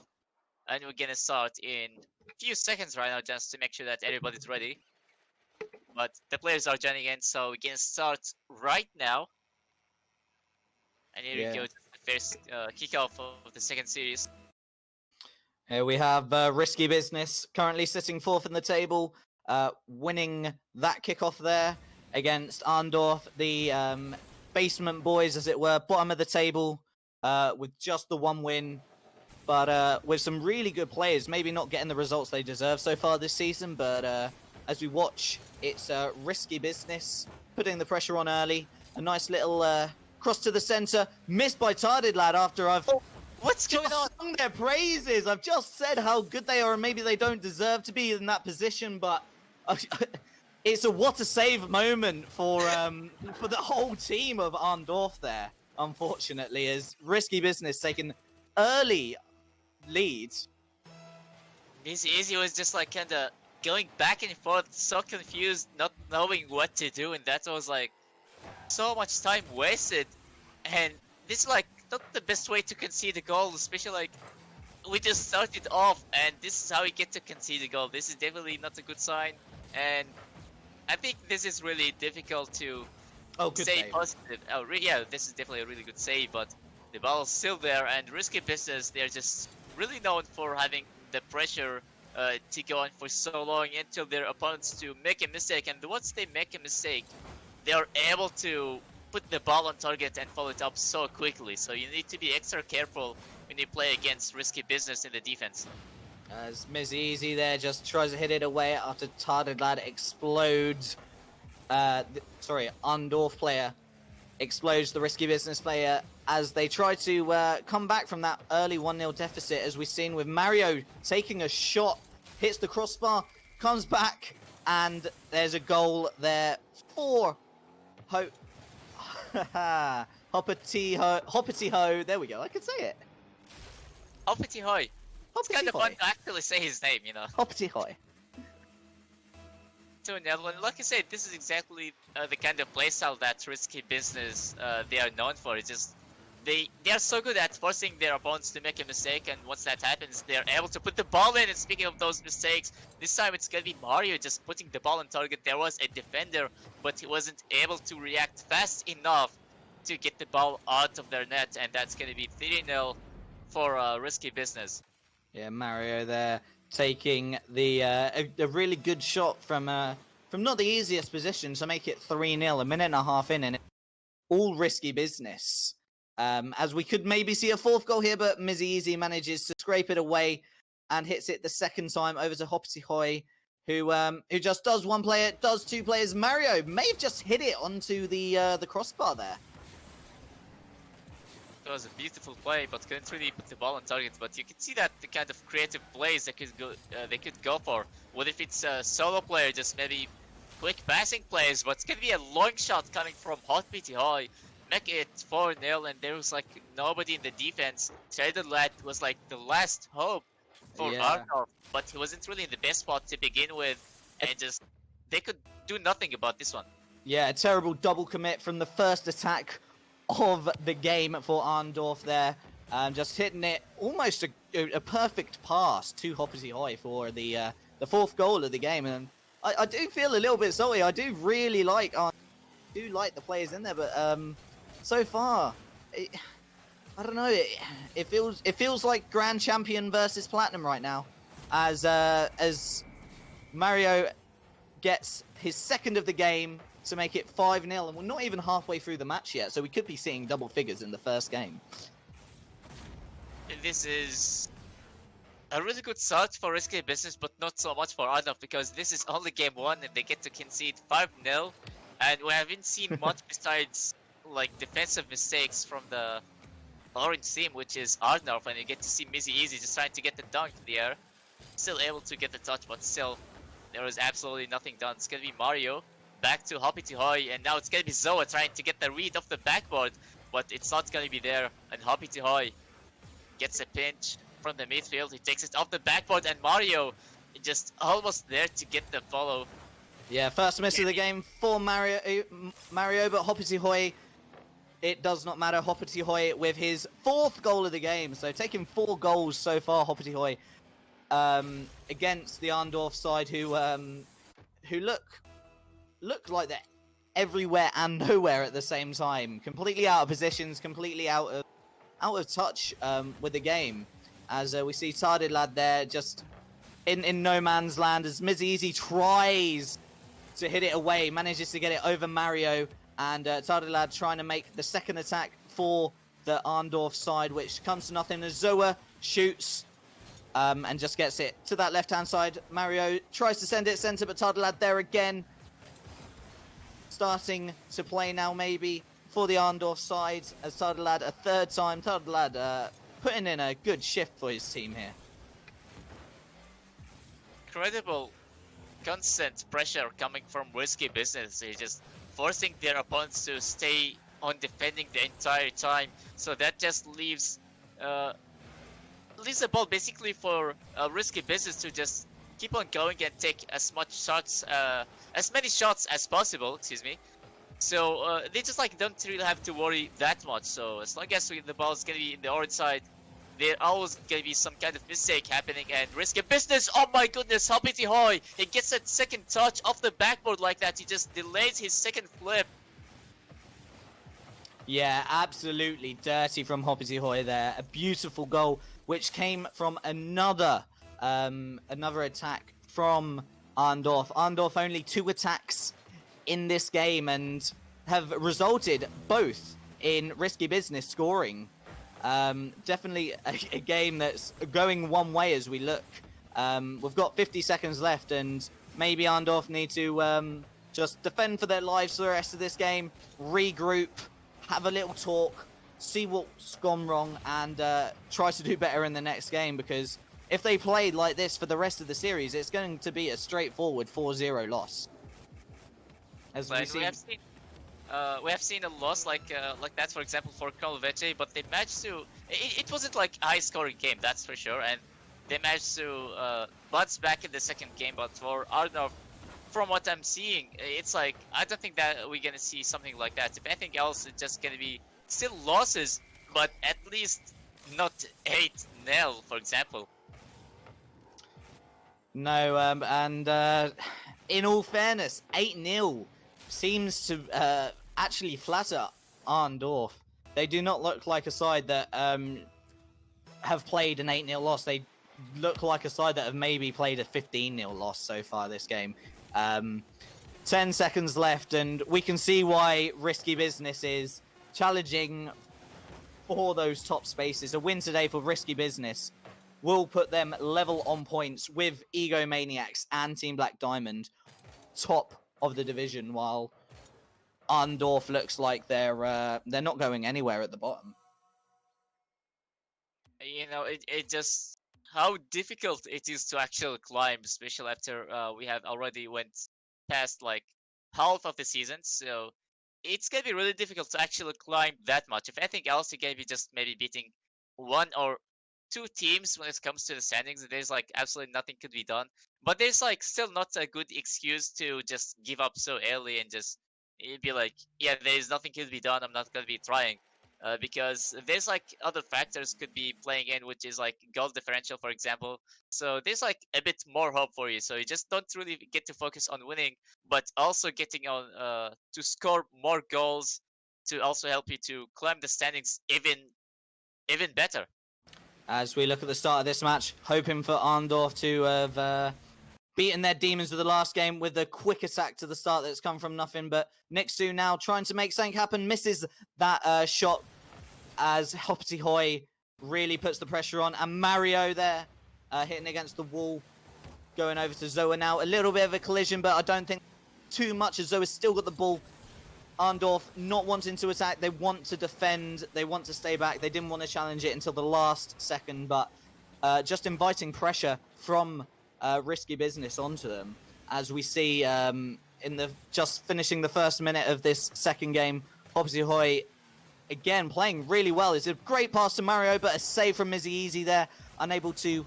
Speaker 1: And we're going to start in a few seconds right now just to make sure that everybody's ready. But the players are joining in, so we're going to start right now. And here we
Speaker 2: Yeah.
Speaker 1: go, to the first kickoff of the second series.
Speaker 2: Here we have Risky Business currently sitting fourth in the table, winning that kickoff there against Arndorf, the basement boys, as it were, bottom of the table with just the one win, but with some really good players, maybe not getting the results they deserve so far this season, but as we watch, it's Risky Business putting the pressure on early. A nice little cross to the center, missed by Tarded Lad after I've
Speaker 1: What's going on?
Speaker 2: sung their praises. I've just said how good they are, and maybe they don't deserve to be in that position, but it's a what a save moment for the whole team of Arndorf there. Unfortunately, as Risky Business taking early lead.
Speaker 1: Easy was just like kind of going back and forth, so confused, not knowing what to do, and that was like so much time wasted. And this is like not the best way to concede a goal, especially like we just started off and this is how we get to concede a goal. This is definitely not a good sign, and I think this is really difficult to
Speaker 2: Good
Speaker 1: stay
Speaker 2: save.
Speaker 1: positive. Yeah, this is definitely a really good save, but the ball is still there, and Risky Business, they're just really known for having the pressure to go on for so long until their opponents to make a mistake, and once they make a mistake, they are able to put the ball on target and follow it up so quickly. So you need to be extra careful when you play against Risky Business in the defense.
Speaker 2: As Miz Easy there just tries to hit it away after Tarded Lad explodes. Arndorf player explodes the Risky Business player as they try to come back from that early 1-0 deficit, as we've seen with Mario taking a shot, hits the crossbar, comes back, and there's a goal there for Hoppity Ho. There we go. I can say it.
Speaker 1: Hoppity Hoy. It's
Speaker 2: Hoppity
Speaker 1: kind of
Speaker 2: Hoy.
Speaker 1: fun to actually say his name, you know.
Speaker 2: Hoppity Hoy.
Speaker 1: 2-0, and like I said, this is exactly the kind of playstyle that Risky Business they are known for. It's just they are so good at forcing their opponents to make a mistake, and once that happens, they are able to put the ball in. And speaking of those mistakes, this time it's gonna be Mario just putting the ball on target. There was a defender, but he wasn't able to react fast enough to get the ball out of their net, and that's gonna be 3-0 for Risky Business.
Speaker 2: Yeah, Mario there taking the a really good shot from not the easiest position to make it 3-0, a minute and a half in, and all Risky Business. As we could maybe see a fourth goal here, but Mizzy Easy manages to scrape it away and hits it the second time over to Hoppity Hoy, who just does one player, does two players. Mario may have just hit it onto the crossbar there.
Speaker 1: It was a beautiful play, but couldn't really put the ball on target. But you can see that the kind of creative plays they could go for. What if it's a solo player, just maybe quick passing plays, but it's gonna be a long shot coming from Hoppity Hoy. Make it 4-0, and there was like nobody in the defense. Traded Lad was like the last hope for Arnold, but he wasn't really in the best spot to begin with, and just they could do nothing about this one.
Speaker 2: Yeah, a terrible double commit from the first attack of the game for Arndorf there. Just hitting it, almost a perfect pass to Hoppity Hoy for the fourth goal of the game. And I do feel a little bit sorry. I do really like the players in there, but so far, I don't know. It feels like Grand Champion versus Platinum right now, as Mario gets his second of the game to make it 5-0, and we're not even halfway through the match yet, so we could be seeing double figures in the first game.
Speaker 1: This is a really good start for Risky Business, but not so much for Arnold, because this is only game 1 and they get to concede 5-0, and we haven't seen much besides like defensive mistakes from the orange team, which is Arnold, and you get to see Mizzy Easy just trying to get the dunk in the air. Still able to get the touch, but still there was absolutely nothing done. It's gonna be Mario back to Hoppity Hoy, and now it's gonna be Zoa trying to get the read off the backboard, but it's not gonna be there, and Hoppity Hoy gets a pinch from the midfield. He takes it off the backboard, and Mario is just almost there to get the follow.
Speaker 2: Yeah, first miss of the game for Mario, but Hoppity Hoy, it does not matter. Hoppity Hoy with his 4th goal of the game. So taking 4 goals so far, Hoppity Hoy, against the Arndorf side, who look like they're everywhere and nowhere at the same time. Completely out of positions, completely out of touch with the game. As we see Tarded Lad there just in no man's land as Mizzy Easy tries to hit it away, manages to get it over Mario, and Tarded Lad trying to make the second attack for the Arndorf side, which comes to nothing as Zoa shoots and just gets it to that left-hand side. Mario tries to send it center, but Tarded Lad there again. Starting to play now maybe for the Arndorf side as Tarded Lad a 3rd time. Tarded Lad putting in a good shift for his team here.
Speaker 1: Incredible constant pressure coming from Risky Business. He's just forcing their opponents to stay on defending the entire time. So that just leaves the ball basically for Risky Business to just keep on going and take as many shots as possible. Excuse me. So they just like don't really have to worry that much. So as long as the ball is gonna be in the orange side, there always gonna be some kind of mistake happening. And Risky Business, oh my goodness, Hoppity Hoy! He gets that second touch off the backboard like that. He just delays his second flip.
Speaker 2: Yeah, absolutely dirty from Hoppity Hoy there. A beautiful goal, which came from another attack from Arndorf. Arndorf only 2 attacks in this game and have resulted both in Risky Business scoring. Definitely a game that's going one way as we look. We've got 50 seconds left, and maybe Arndorf need to just defend for their lives for the rest of this game, regroup, have a little talk, see what's gone wrong, and try to do better in the next game, because if they played like this for the rest of the series, it's going to be a straightforward 4-0 loss. As we
Speaker 1: have seen a loss like that, for example, for Colvete, but they managed to. It wasn't like a high-scoring game, that's for sure, and they managed to bounce back in the second game. But for Arndorf, from what I'm seeing, it's like I don't think that we're gonna see something like that. If anything else, it's just gonna be still losses, but at least not 8-0, for example.
Speaker 2: No, and in all fairness, 8-0 seems to actually flatter Arndorf. They do not look like a side that have played an 8-0 loss. They look like a side that have maybe played a 15-0 loss so far this game. 10 seconds left, and we can see why Risky Business is challenging for those top spaces. A win today for Risky Business will put them level on points with Ego Maniacs and Team Black Diamond, top of the division, while Arndorf looks like they're not going anywhere at the bottom.
Speaker 1: You know, it just how difficult it is to actually climb, especially after we have already went past like half of the season. So it's gonna be really difficult to actually climb that much. If anything else, you're gonna be just maybe beating 1 or 2 teams when it comes to the standings. There's like absolutely nothing could be done. But there's like still not a good excuse to just give up so early and just be like, yeah, there's nothing could be done. I'm not gonna be trying. Because there's like other factors could be playing in, which is like goal differential, for example. So there's like a bit more hope for you. So you just don't really get to focus on winning, but also getting on to score more goals to also help you to climb the standings even better.
Speaker 2: As we look at the start of this match, hoping for Arndorf to have beaten their demons with the last game with a quick attack to the start that's come from nothing. But Nixu now trying to make something happen, misses that shot as Hoppity Hoy really puts the pressure on. And Mario there hitting against the wall, going over to Zoa now. A little bit of a collision, but I don't think too much as Zoa's still got the ball. Arndorf not wanting to attack. They want to defend. They want to stay back. They didn't want to challenge it until the last second, but just inviting pressure from Risky Business onto them. As we see in the just finishing the first minute of this second game, Hoppity Hoy again playing really well. It's a great pass to Mario, but a save from Mizzy Easy there, unable to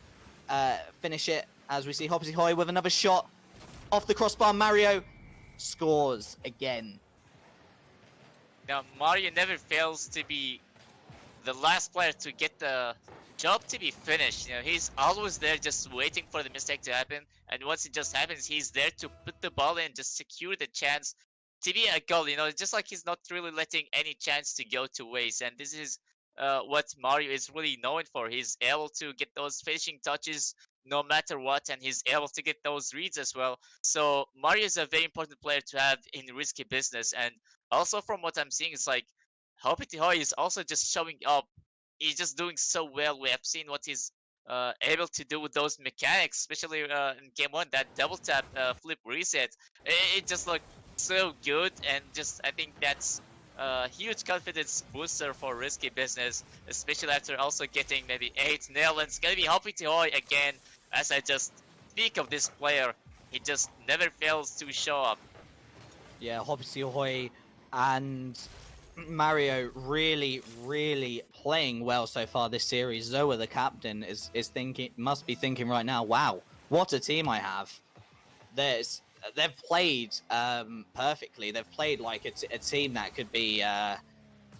Speaker 2: finish it. As we see Hoppity Hoy with another shot off the crossbar. Mario scores again.
Speaker 1: Now, Mario never fails to be the last player to get the job to be finished. You know, he's always there just waiting for the mistake to happen. And once it just happens, he's there to put the ball in, just secure the chance to be a goal. You know, just like he's not really letting any chance to go to waste. And this is what Mario is really known for. He's able to get those finishing touches no matter what, and he's able to get those reads as well. So Mario is a very important player to have in risky business. And also from what I'm seeing, it's like Hopi Hoy is also just showing up. He's just doing so well. We have seen what he's able to do with those mechanics, especially in game one, that double tap flip reset. It just looked so good, and just I think that's a huge confidence booster for risky business, especially after also getting maybe 8-0. And it's gonna be Hopi Hoy again. As I just speak of this player, he just never fails to show up.
Speaker 2: Yeah, Hoppy Hoy and Mario really, really playing well so far this series. Zoa, the captain, is must be thinking right now, wow, what a team I have. They've played perfectly. They've played like a team that could be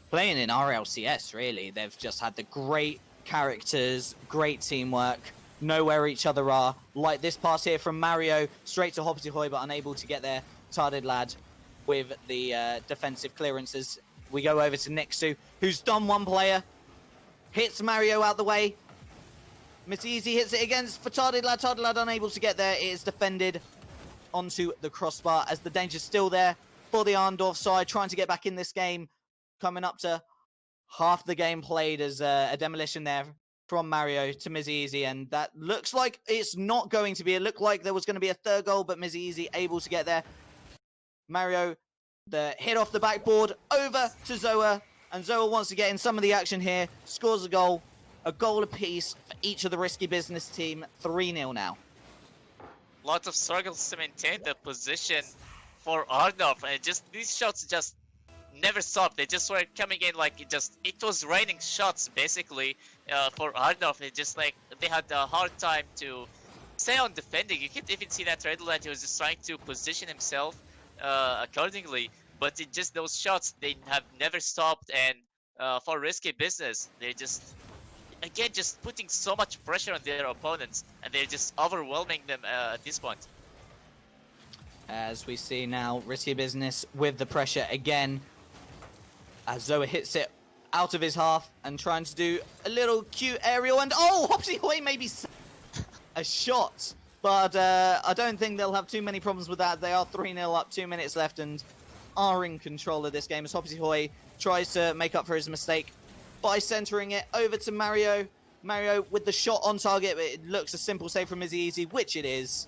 Speaker 2: playing in RLCS, really. They've just had the great characters, great teamwork, know where each other are. Like this pass here from Mario, straight to Hoppy Hoy, but unable to get there. Tarded lad with the defensive clearances. We go over to Nixu, who's done one player. Hits Mario out the way. Miss Easy hits it against for Tarded lad. Tarded lad unable to get there. It is defended onto the crossbar as the danger's still there for the Arndorf side, trying to get back in this game. Coming up to half the game played as a demolition there from Mario to Miss Easy, and that looks like it's not going to be. It looked like there was going to be a third goal, but Miss Easy able to get there. Mario, the hit off the backboard, over to Zoa, and Zoa wants to get in some of the action here, scores a goal apiece for each of the risky business team, 3-0 now.
Speaker 1: Lots of struggles to maintain the position for Arnov, and just these shots just never stopped. They just were coming in like it was raining shots basically for Arnov. It just like they had a hard time to stay on defending. You could even see that Red Lad, he was just trying to position himself accordingly, but it just those shots, they have never stopped. And for risky business, they're just again just putting so much pressure on their opponents, and they're just overwhelming them at this point.
Speaker 2: As we see now, risky business with the pressure again, as Zoa hits it out of his half and trying to do a little cute aerial, and oh, Hoppy Hoy maybe a shot, but I don't think they'll have too many problems with that. They are 3-0 up, 2 minutes left, and are in control of this game as Hoppy Hoy tries to make up for his mistake by centering it over to Mario. Mario with the shot on target, but it looks a simple save from Izzy Easy, which it is,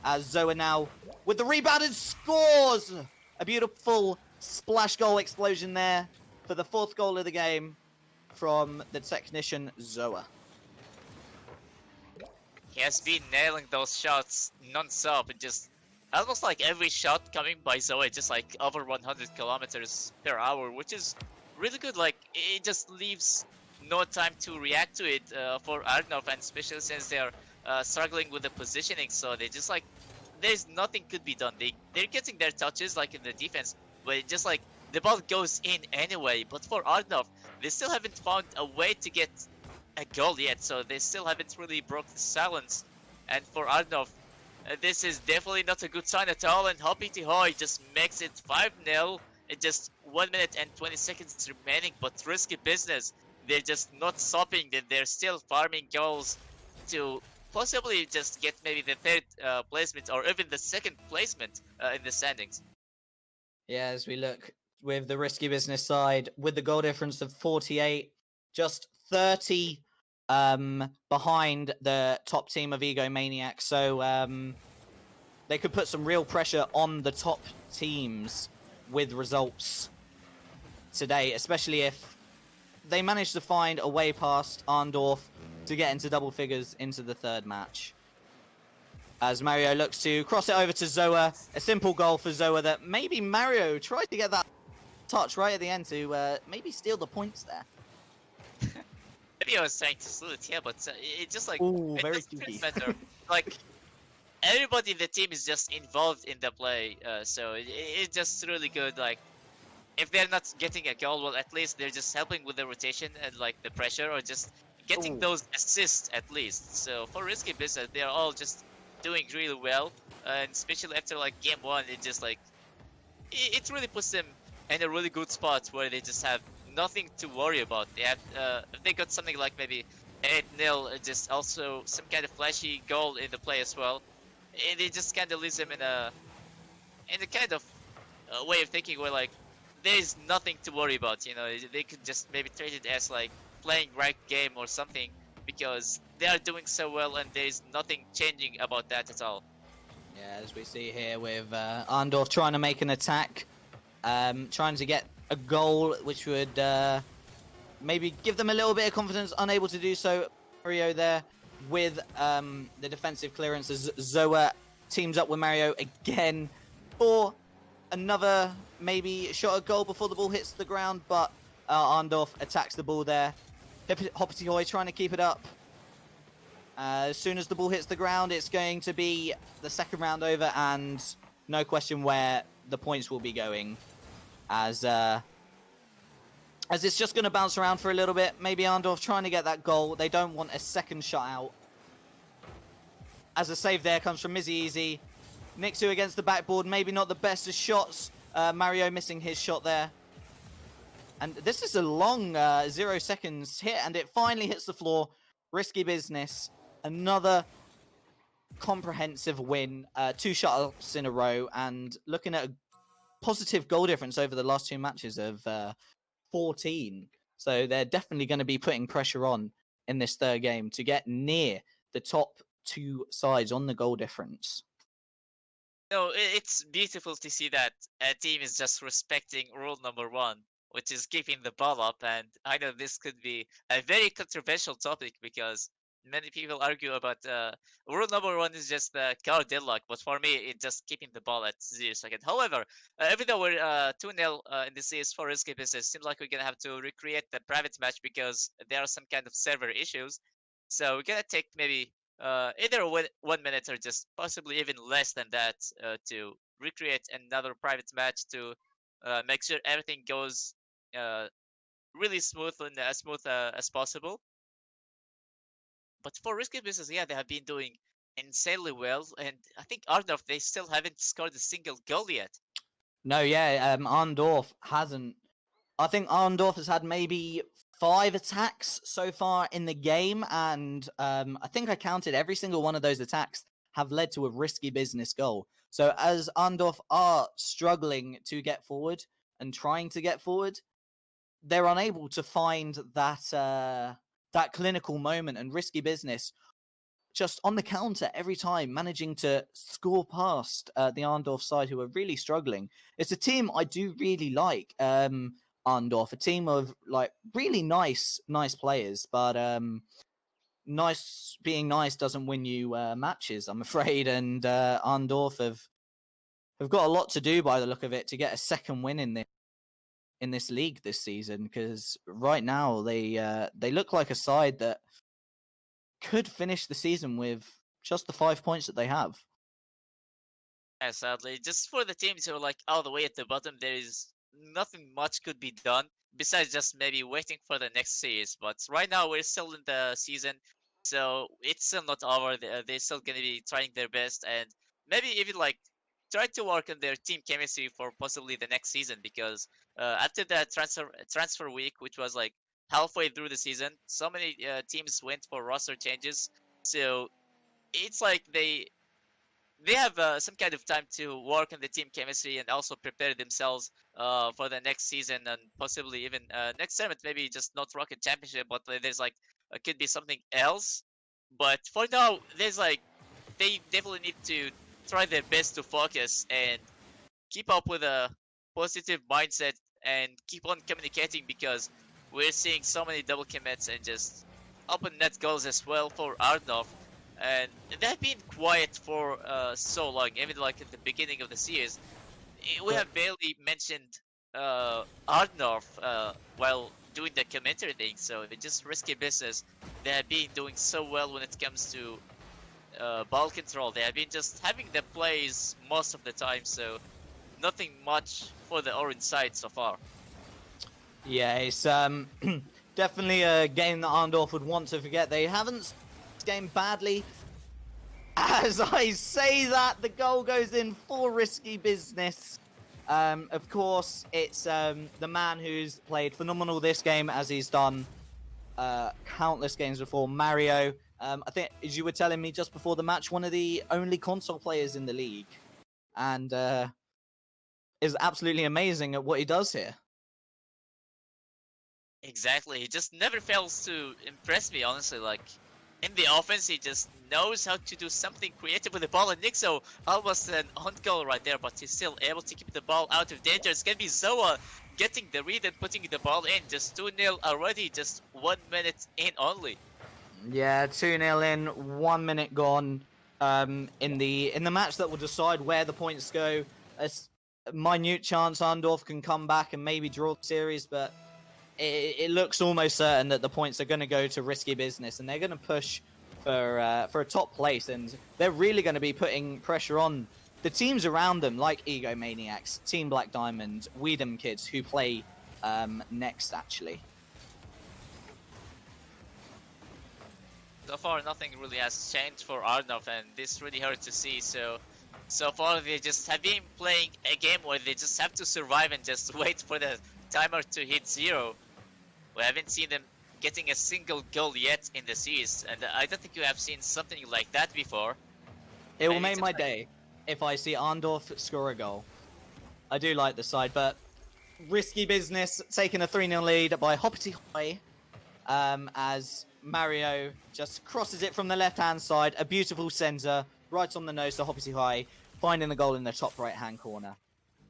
Speaker 2: as Zoa now with the rebound and scores! A beautiful splash goal explosion there for the 4th goal of the game from the technician Zoa.
Speaker 1: He has been nailing those shots non-stop, and just almost like every shot coming by Zoe just like over 100 kilometers per hour, which is really good. Like it just leaves no time to react to it for Arnov, and especially since they're struggling with the positioning, so they just like there's nothing could be done. They're getting their touches like in the defense, but it just like the ball goes in anyway. But for Arnov, they still haven't found a way to get a goal yet, so they still haven't really broke the silence. And for Arnov, this is definitely not a good sign at all, and Hoppy Hoy just makes it 5-0 in just 1 minute and 20 seconds remaining. But risky business, they're just not stopping, and they're still farming goals to possibly just get maybe the 3rd placement or even the 2nd placement in the standings.
Speaker 2: Yeah, as we look with the risky business side, with the goal difference of 48, just 30 behind the top team of Egomaniac, so they could put some real pressure on the top teams with results today, especially if they manage to find a way past Arndorf to get into double figures into the 3rd match. As Mario looks to cross it over to Zoa, a simple goal for Zoa that maybe Mario tried to get that touch right at the end to maybe steal the points there.
Speaker 1: Maybe I was trying to steal it, yeah, but it just like
Speaker 2: Ooh,
Speaker 1: it
Speaker 2: very
Speaker 1: doesn't
Speaker 2: cheeky.
Speaker 1: matter. Like everybody in the team is just involved in the play. So it's just really good. Like if they're not getting a goal, well, at least they're just helping with the rotation and like the pressure, or just getting
Speaker 2: Ooh.
Speaker 1: those assists at least. So for risky business, they're all just doing really well, and especially after like game one, it just like it really puts them in a really good spot where they just have nothing to worry about. They have if they got something like maybe 8-0, just also some kind of flashy goal in the play as well. It just kind of leaves them in a kind of way of thinking where like there's nothing to worry about. You know, they could just maybe treat it as like playing ranked game or something because they are doing so well and there's nothing changing about that at all.
Speaker 2: Yeah, as we see here with Arndorf trying to make an attack, trying to get a goal which would maybe give them a little bit of confidence, unable to do so. Mario there with the defensive clearance as Zoa teams up with Mario again for another maybe shot at goal before the ball hits the ground, but Arndorf attacks the ball there. Hoppity Hoy trying to keep it up. As soon as the ball hits the ground, it's going to be the second round over, and no question where the points will be going, as it's just going to bounce around for a little bit. Maybe Arndorf trying to get that goal. They don't want a second shot out. As a save there comes from Mizzy Easy. Nixu against the backboard, maybe not the best of shots. Mario missing his shot there. And this is a long 0 seconds hit, and it finally hits the floor. Risky business. Another comprehensive win. 2 shutout in a row, and looking at a positive goal difference over the last 2 matches of 14. So they're definitely going to be putting pressure on in this third game to get near the top 2 sides on the goal difference.
Speaker 1: No, it's beautiful to see that a team is just respecting rule number one, which is keeping the ball up. And I know this could be a very controversial topic because many people argue about rule number one is just card deadlock, but for me, it's just keeping the ball at 0 second. However, even though we're 2-0 in the series for risky business, seems like we're gonna have to recreate the private match because there are some kind of server issues. So we're gonna take maybe either 1 minute or just possibly even less than that to recreate another private match to make sure everything goes uh, really smooth and as smooth as possible. But for risky business, yeah, they have been doing insanely well, and I think Arnov they still haven't scored a single goal yet.
Speaker 2: No, yeah, Arndorf hasn't. I think Arndorf has had maybe 5 attacks so far in the game, and I think I counted every single one of those attacks have led to a risky business goal. So as Arndorf are struggling to get forward and trying to get forward, they're unable to find that clinical moment, and risky business just on the counter every time, managing to score past the Arndorf side, who are really struggling. It's a team I do really like, Arndorf, a team of like really nice players, but being nice doesn't win you matches, I'm afraid. And Arndorf have got a lot to do by the look of it to get a second win in this league this season, because right now they look like a side that could finish the season with just the 5 points that they have.
Speaker 1: Yeah, sadly, just for the teams who are like all the way at the bottom, there is nothing much could be done besides just maybe waiting for the next series. But right now we're still in the season, so it's still not over. They're still gonna be trying their best and maybe even like try to work on their team chemistry for possibly the next season because after the transfer week, which was like halfway through the season, so many teams went for roster changes. So it's like they have some kind of time to work on the team chemistry and also prepare themselves for the next season and possibly even next tournament. Maybe just not Rocket Championship, but there's like could be something else. But for now, there's like they definitely need to try their best to focus and keep up with a positive mindset and keep on communicating because we're seeing so many double commits and just open net goals as well for Arnov. And they've been quiet for so long, even like at the beginning of the series. We
Speaker 2: But
Speaker 1: have barely mentioned Arnov while doing the commentary thing, so it's just risky business. They have been doing so well when it comes to ball control. They have been just having the plays most of the time, so nothing much for the orange side so far.
Speaker 2: Yeah, it's definitely a game that Arndorf would want to forget. They haven't this game badly. As I say that, the goal goes in for risky business. Of course, it's the man who's played phenomenal this game, as he's done countless games before, Mario. I think, as you were telling me just before the match, one of the only console players in the league. And is absolutely amazing at what he does here.
Speaker 1: Exactly. He just never fails to impress me, honestly. Like, in the offense, he just knows how to do something creative with the ball. And Nixo, almost an on goal right there, but he's still able to keep the ball out of danger. It's gonna be Zoa getting the read and putting the ball in. Just 2-0 already, just 1 minute in only.
Speaker 2: Yeah, 2-0 in, 1 minute gone. In the match that will decide where the points go. A minute chance Arndorf can come back and maybe draw the series, but it looks almost certain that the points are going to go to risky business, and they're going to push for a top place, and they're really going to be putting pressure on the teams around them, like Ego Maniacs, Team Black Diamond, Weedham Kids, who play next, actually.
Speaker 1: So far, nothing really has changed for Arnov, and this really hurt to see. So far, they just have been playing a game where they just have to survive and just wait for the timer to hit 0. We haven't seen them getting a single goal yet in the series, and I don't think you have seen something like that before.
Speaker 2: It will make my day if I see Arndorf score a goal. I do like the side, but risky business, taking a 3-0 lead by Hoppity Hoi, as Mario just crosses it from the left-hand side. A beautiful centre, right on the nose to Hoppity Hoi, finding the goal in the top right-hand corner.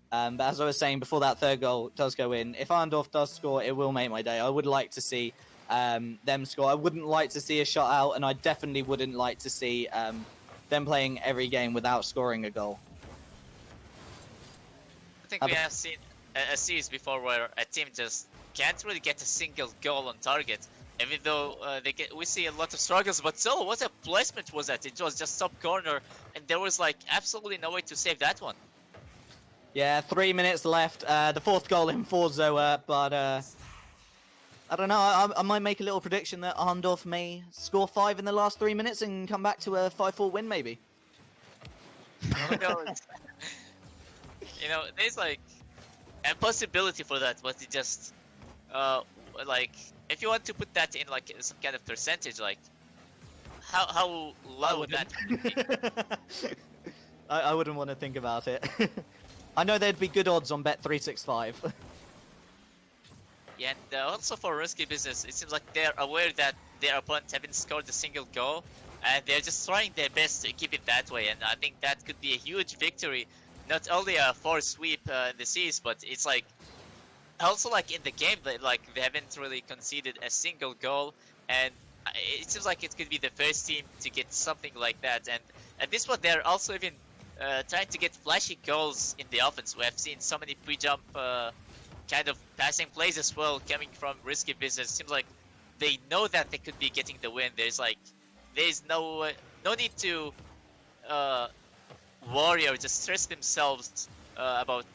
Speaker 2: But as I was saying before, that third goal does go in. If Arndorf does score, it will make my day. I would like to see them score. I wouldn't like to see a shot out, and I definitely wouldn't like to see them playing every game without scoring a goal.
Speaker 1: I think we have seen a series before where a team just can't really get a single goal on target, even though we see a lot of struggles. But so, what a placement was that? It was just top corner, and there was like absolutely no way to save that one.
Speaker 2: Yeah, 3 minutes left. The fourth goal in for Zoa, but I don't know. I might make a little prediction that Arndorf may score 5 in the last 3 minutes and come back to a 5-4 win, maybe.
Speaker 1: Who knows? You know, there's like a possibility for that, but it just like if you want to put that in like some kind of percentage, like how low that would be.
Speaker 2: I wouldn't want to think about it. I know there'd be good odds on Bet365.
Speaker 1: Yeah, and also for risky business, it seems like they're aware that their opponents haven't scored a single goal, and they're just trying their best to keep it that way. And I think that could be a huge victory, not only for sweep in the series, but it's like also like in the game, they haven't really conceded a single goal, and it seems like it could be the first team to get something like that. And at this point, they're also even trying to get flashy goals in the offense. We have seen so many pre-jump kind of passing plays as well coming from risky business. Seems like they know that they could be getting the win. There's no need to worry or just stress themselves about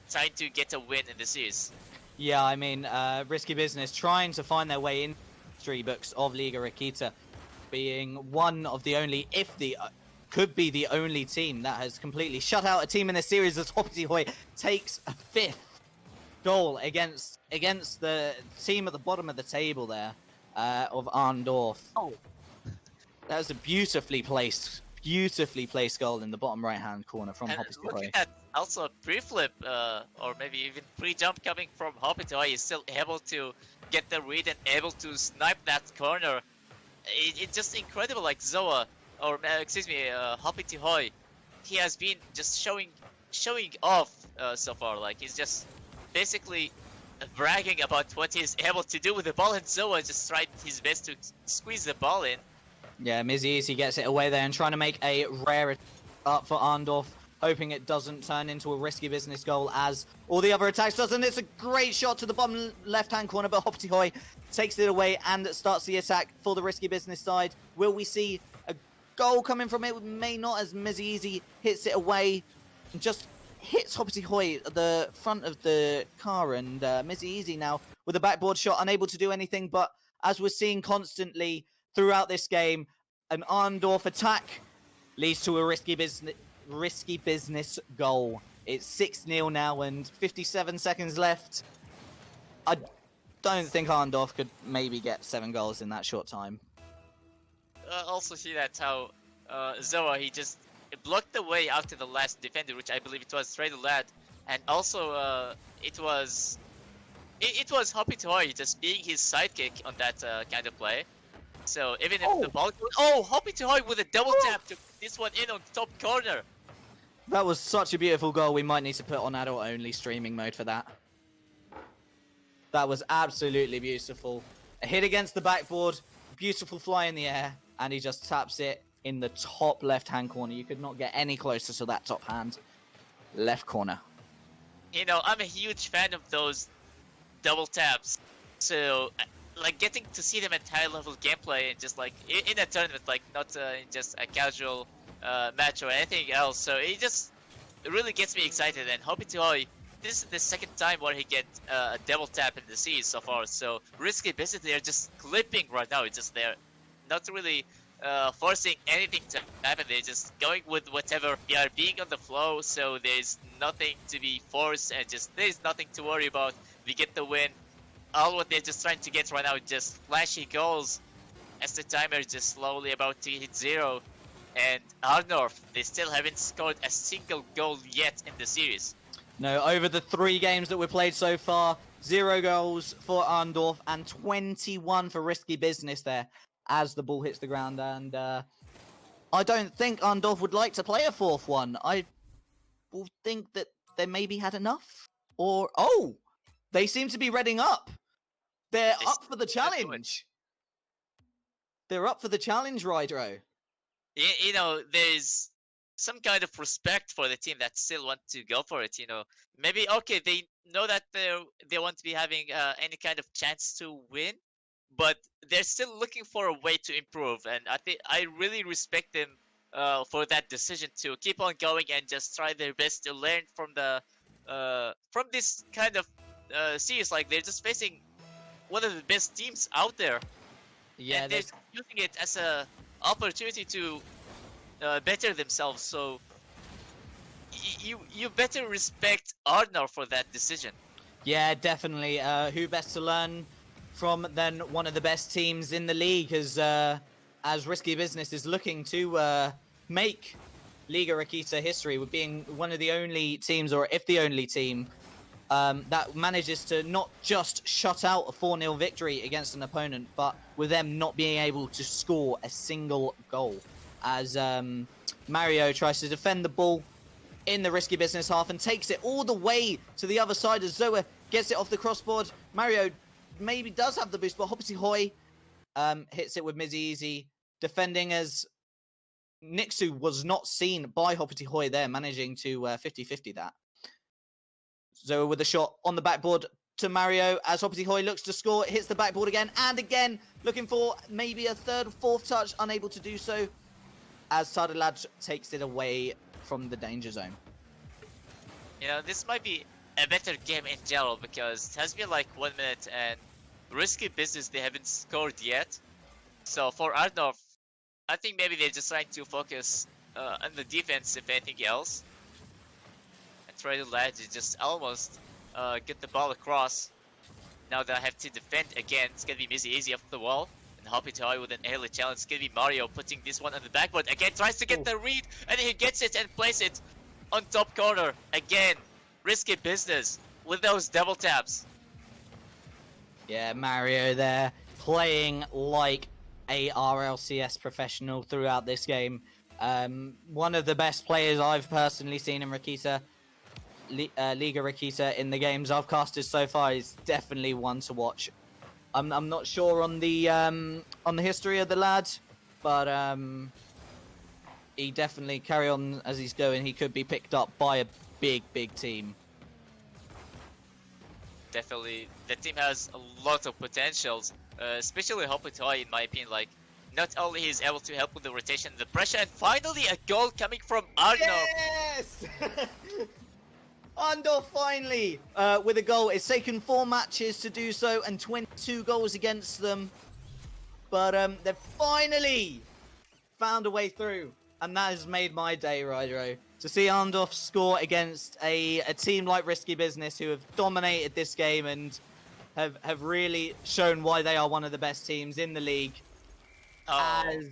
Speaker 1: trying to get a win in the series.
Speaker 2: Yeah, I mean, risky business trying to find their way in history books of ligaraketa, being one of the only, could be the only team that has completely shut out a team in the series as Hoppity Hoi takes a 5th goal against the team at the bottom of the table there of Arndorf. Oh, that was a beautifully placed goal in the bottom right-hand corner from Hoppity Hoi.
Speaker 1: Looking at also a pre-flip or maybe even pre-jump coming from Hoppity Hoi, is still able to get the read and able to snipe that corner. It's just incredible, like Zoa, or excuse me, Hoppity Hoi. He has been just showing off so far. Like he's just basically bragging about what he's able to do with the ball, and Zoa just tried his best to squeeze the ball in.
Speaker 2: Yeah, Mizzy he gets it away there and trying to make a rare up for Arndorf, hoping it doesn't turn into a risky business goal as all the other attacks does. And it's a great shot to the bottom left-hand corner, but Hoppity Hoi takes it away and starts the attack for the risky business side. Will we see a goal coming from it, may not, as Mizzy hits it away and just hits Hoppity Hoy at the front of the car, and Mizzy now with a backboard shot, unable to do anything. But as we're seeing constantly throughout this game, an Arndorf attack leads to a risky business goal. It's 6-0 now and 57 seconds left. I don't think Arndorf could maybe get 7 goals in that short time.
Speaker 1: Also see that how Zoa, he just blocked the way out to the last defender, which I believe it was Trey the Lad, and also it was Hoppy Toy just being his sidekick on that kind of play. So even if the ball goes, Hoppy Toy with a double tap to put this one in on top corner.
Speaker 2: That was such a beautiful goal. We might need to put on adult only streaming mode for that. That was absolutely beautiful. A hit against the backboard, beautiful fly in the air, and he just taps it in the top left-hand corner. You could not get any closer to that top hand left corner.
Speaker 1: You know, I'm a huge fan of those double taps. So, like, getting to see them at high-level gameplay and just, like, in a tournament, like, not in just a casual match or anything else. So, it really gets me excited. And Hoppy Toy, this is the second time where he gets a double tap in the series so far. So, Risky Business, they're just clipping right now. It's just they're not really forcing anything to happen. They're just going with whatever. They are being on the flow, so there's nothing to be forced and just there's nothing to worry about. We get the win. All what they're just trying to get right now is just flashy goals as the timer is just slowly about to hit 0. And Arndorf, they still haven't scored a single goal yet in the series.
Speaker 2: No, over the 3 games that we've played so far, 0 goals for Arndorf and 21 for Risky Business there as the ball hits the ground. And I don't think Arndorf would like to play a 4th one. I will think that they maybe had enough. Or, they seem to be readying up. They're up for the challenge. They're up for the challenge, Rydro.
Speaker 1: You know, there's some kind of respect for the team that still want to go for it. You know, maybe okay, they know that they want to be having any kind of chance to win, but they're still looking for a way to improve. And I really respect them for that decision to keep on going and just try their best to learn from this kind of series. Like they're just facing one of the best teams out there.
Speaker 2: Yeah,
Speaker 1: and they're using it as a opportunity to better themselves. So you better respect Ardnar for that decision.
Speaker 2: Yeah, definitely. Who best to learn from than one of the best teams in the league, as Risky Business is looking to make ligaraketa history with being one of the only teams, or if the only team, that manages to not just shut out a 4-0 victory against an opponent, but with them not being able to score a single goal. As Mario tries to defend the ball in the Risky Business half and takes it all the way to the other side as Zoa gets it off the crossboard. Mario maybe does have the boost, but Hoppity Hoy hits it with Mizzy, defending as Nixu was not seen by Hoppity Hoy there, managing to 50-50 that. Zoa with a shot on the backboard to Mario as Hoppity Hoy looks to score. It hits the backboard again and again, looking for maybe a 3rd or 4th touch, unable to do so as Tadalad takes it away from the danger zone.
Speaker 1: You know, this might be a better game in general because it has been like 1 minute and Risky Business, they haven't scored yet. So for Arndorf, I think maybe they're just trying to focus on the defense if anything else. And try to land to just almost get the ball across. Now that I have to defend again, it's gonna be easy off the wall. And Hoppy Toy with an early challenge. It's gonna be Mario putting this one on the backboard. Again, tries to get the read, and he gets it and plays it on top corner. Again, Risky Business with those double taps.
Speaker 2: Yeah, Mario there playing like a RLCS professional throughout this game. One of the best players I've personally seen in Raketa, Liga Raketa in the games I've casted so far. Is definitely one to watch. I'm not sure on the history of the lad, but he definitely carry on as he's going. He could be picked up by a big team.
Speaker 1: Definitely, the team has a lot of potentials, especially Hoppy Toy in my opinion. Like not only he's able to help with the rotation, the pressure, and finally a goal coming from Arnor.
Speaker 2: Yes! Andor finally with a goal. It's taken 4 matches to do so and 22 goals against them. But they've finally found a way through. And that has made my day, Rydro. To see Arndorf score against a team like Risky Business who have dominated this game and have really shown why they are one of the best teams in the league. As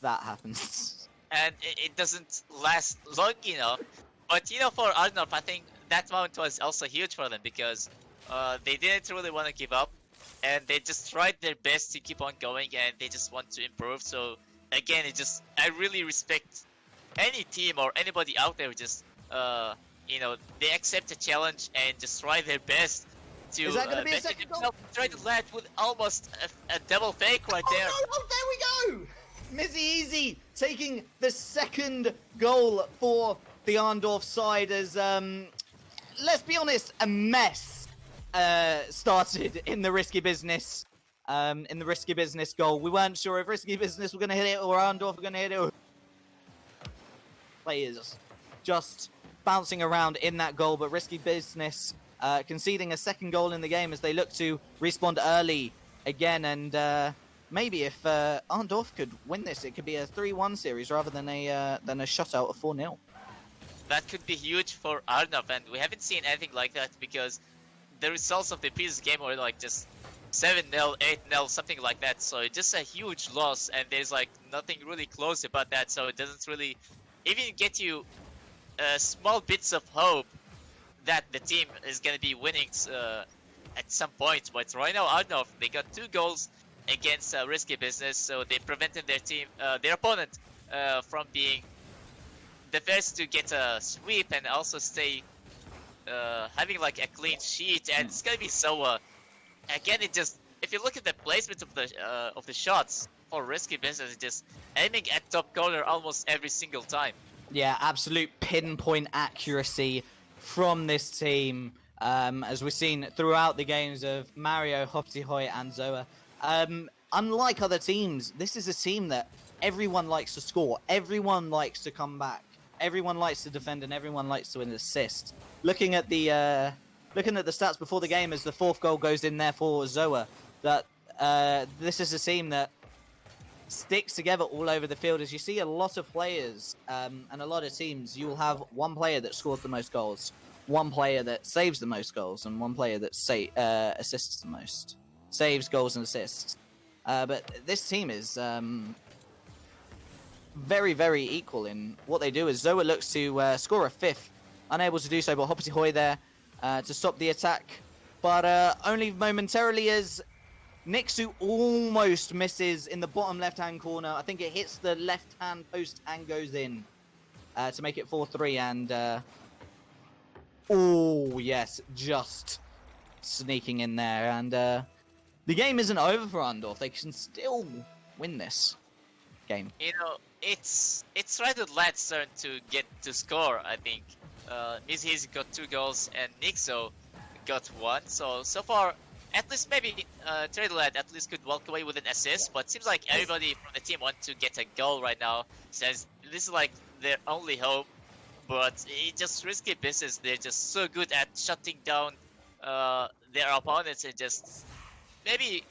Speaker 2: that happens.
Speaker 1: And it doesn't last long enough. But for Arnor, I think that moment was also huge for them because they didn't really want to give up. And they just tried their best to keep on going and they just want to improve. So again, I really respect any team or anybody out there who just, they accept a challenge and just try their best to
Speaker 2: Is that going to be a second goal?
Speaker 1: Try to land with almost a double fake right there.
Speaker 2: Oh, there we go! Mizzy Easy taking the second goal for the Arndorf side as, let's be honest, a mess started in the Risky Business. In the Risky Business goal. We weren't sure if Risky Business were going to hit it or Arndorf were going to hit it. Players just bouncing around in that goal, but Risky Business conceding a second goal in the game as they look to respond early again. And maybe if Arndorf could win this, it could be a 3-1 series rather than a shutout of 4-0.
Speaker 1: That could be huge for Arndorf, and we haven't seen anything like that because the results of the previous game were like just 7-0, 8-0, something like that. So it's just a huge loss, and there's like nothing really close about that. So it doesn't really even get you small bits of hope that the team is gonna be winning at some point. But right now, Arnov, they got 2 goals against Risky Business, so they prevented their opponent from being the first to get a sweep and also stay having like a clean sheet. And it's gonna be so. Again, if you look at the placement of the shots for Risky Business, it's just aiming at top corner almost every single time.
Speaker 2: Yeah, absolute pinpoint accuracy from this team, as we've seen throughout the games of Mario, Hopsihoy, and Zoa. Unlike other teams, this is a team that everyone likes to score, everyone likes to come back, everyone likes to defend, and everyone likes to assist. Looking at the stats before the game as the 4th goal goes in there for Zoa, that this is a team that sticks together all over the field. As you see a lot of players and a lot of teams, you will have one player that scores the most goals, one player that saves the most goals, and one player that assists the most. Saves, goals, and assists. But this team is very, very equal in what they do. As Zoa looks to score a 5th, unable to do so, but Hoppity Hoy there to stop the attack, but only momentarily as Nixu almost misses in the bottom left-hand corner. I think it hits the left-hand post and goes in to make it 4-3. And oh yes, just sneaking in there. And the game isn't over for Andorf. They can still win this game.
Speaker 1: It's rather Lad's turn to get to score. I think Mizhi's got 2 goals and Nixo got 1. So far, at least maybe Lad at least could walk away with an assist. But it seems like everybody from the team wants to get a goal right now, since this is like their only hope. But it's just Risky Business. They're just so good at shutting down their opponents and just maybe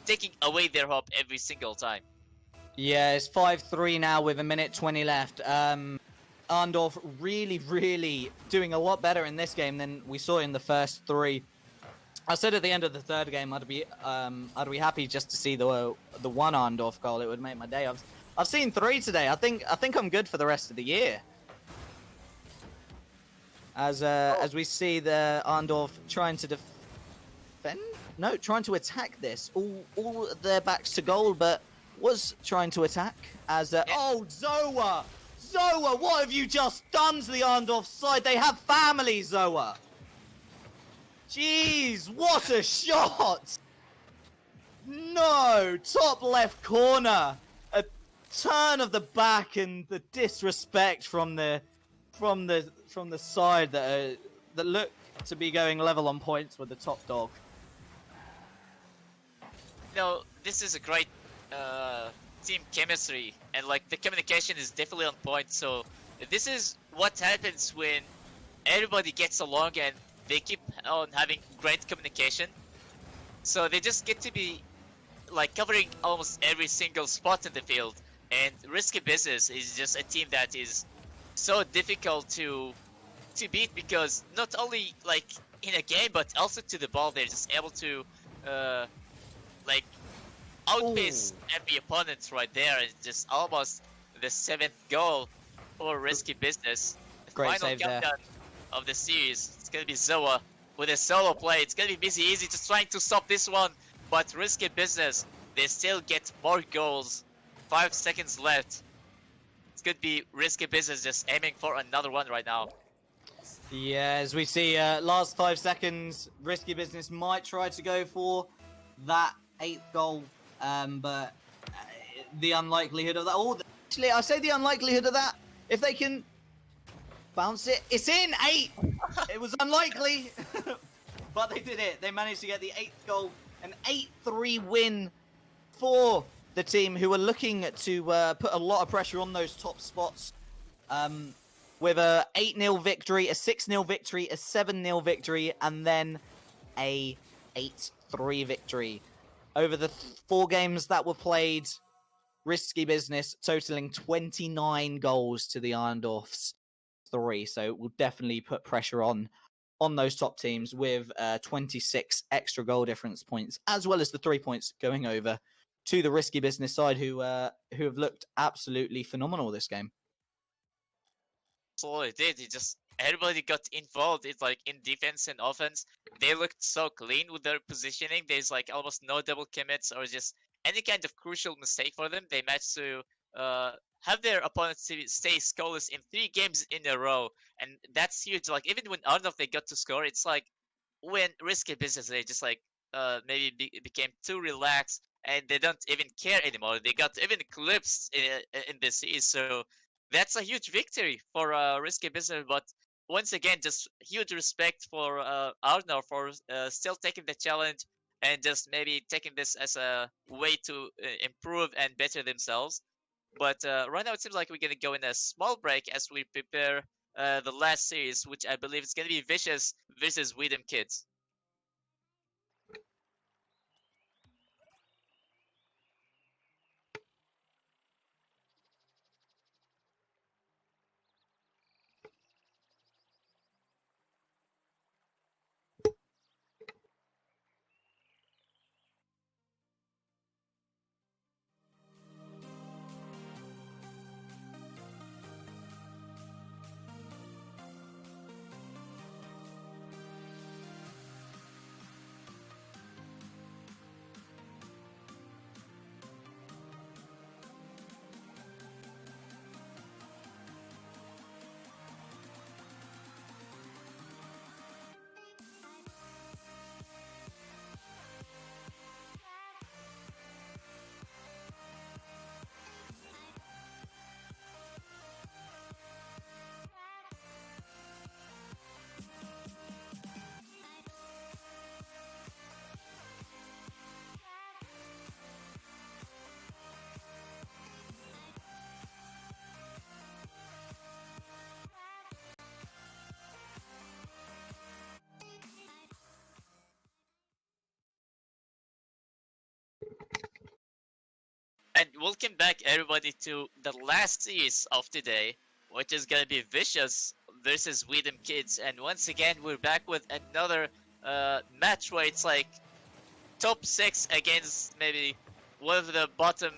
Speaker 1: taking away their hope every single time.
Speaker 2: Yeah, it's 5-3 now with 1:20 left. Arndorf really doing a lot better in this game than we saw in the first 3. I said at the end of the 3rd game I'd be happy just to see the 1 Arndorf goal. It would make my day. I've seen 3 today. I think I'm good for the rest of the year. As we see the Arndorf trying to defend, no, trying to attack this. All their backs to goal, but was trying to attack as oh, Zoa, what have you just done to the Arndorf side? They have families, Zoa. Jeez, what a shot! No, top left corner, a turn of the back and the disrespect from the side that look to be going level on points with the top dog.
Speaker 1: No, this is a great team chemistry, and like the communication is definitely on point. So this is what happens when everybody gets along and they keep on having great communication. So they just get to be like covering almost every single spot in the field. And Risky Business is just a team that is so difficult to beat because not only like in a game but also to the ball they're just able to uh, like outpace
Speaker 2: Ooh.
Speaker 1: every opponent right there. It's just almost the 7th goal for Risky Business. The
Speaker 2: Great
Speaker 1: final
Speaker 2: save there.
Speaker 1: countdown of the series. It's gonna be Zoa with a solo play. It's gonna be busy easy just trying to stop this one, but Risky Business, they still get more goals. 5 seconds left. It's gonna be Risky Business just aiming for another one right now.
Speaker 2: Yeah, as we see, last 5 seconds, Risky Business might try to go for that 8th goal, but the unlikelihood of that. Oh, actually, I say the unlikelihood of that. If they can bounce it, it's in 8. It was unlikely, but they did it. They managed to get the 8th goal, an 8-3 win for the team who were looking to put a lot of pressure on those top spots. With a 8-0 victory, a 6-0 victory, a 7-0 victory, and then a 8-3 victory. Over the 4 games that were played, Risky Business totaling 29 goals to the Arndorf's 3. So it will definitely put pressure on those top teams with 26 extra goal difference points, as well as the 3 points going over to the Risky Business side, who have looked absolutely phenomenal this game.
Speaker 1: All it did, it just everybody got involved. It's like in defense and offense, they looked so clean with their positioning. There's like almost no double commits or just any kind of crucial mistake for them. They managed to have their opponents stay scoreless in 3 games in a row, and that's huge. Like even when Arnold they got to score, it's like when Risky Business they just like maybe became too relaxed and they don't even care anymore. They got even clipped in this series, so that's a huge victory for Risky Business. But once again, just huge respect for Arno for still taking the challenge and just maybe taking this as a way to improve and better themselves. But right now, it seems like we're gonna go in a small break as we prepare the last series, which I believe is gonna be Vicious versus Widom Kids. And welcome back everybody to the last series of today, which is gonna be Vicious versus Widom Kids. And once again, we're back with another match where it's like top 6 against maybe one of the bottom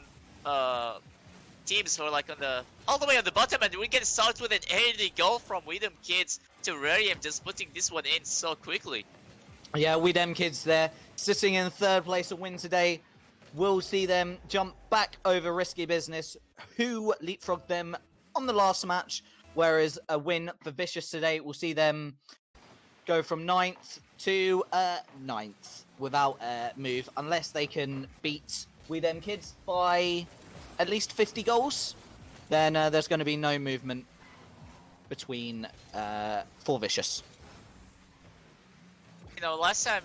Speaker 1: uh, teams who are like on the all the way on the bottom. And we're gonna start with an early goal from Widom Kids to Rarium, just putting this one in so quickly.
Speaker 2: Yeah, Widom Kids there, sitting in 3rd place, a win today. We'll see them jump back over Risky Business, who leapfrogged them on the last match, whereas a win for Vicious today will see them go from 9th to 9th without a move, unless they can beat Widom Kids by at least 50 goals. Then there's going to be no movement between for Vicious.
Speaker 1: You know, last time,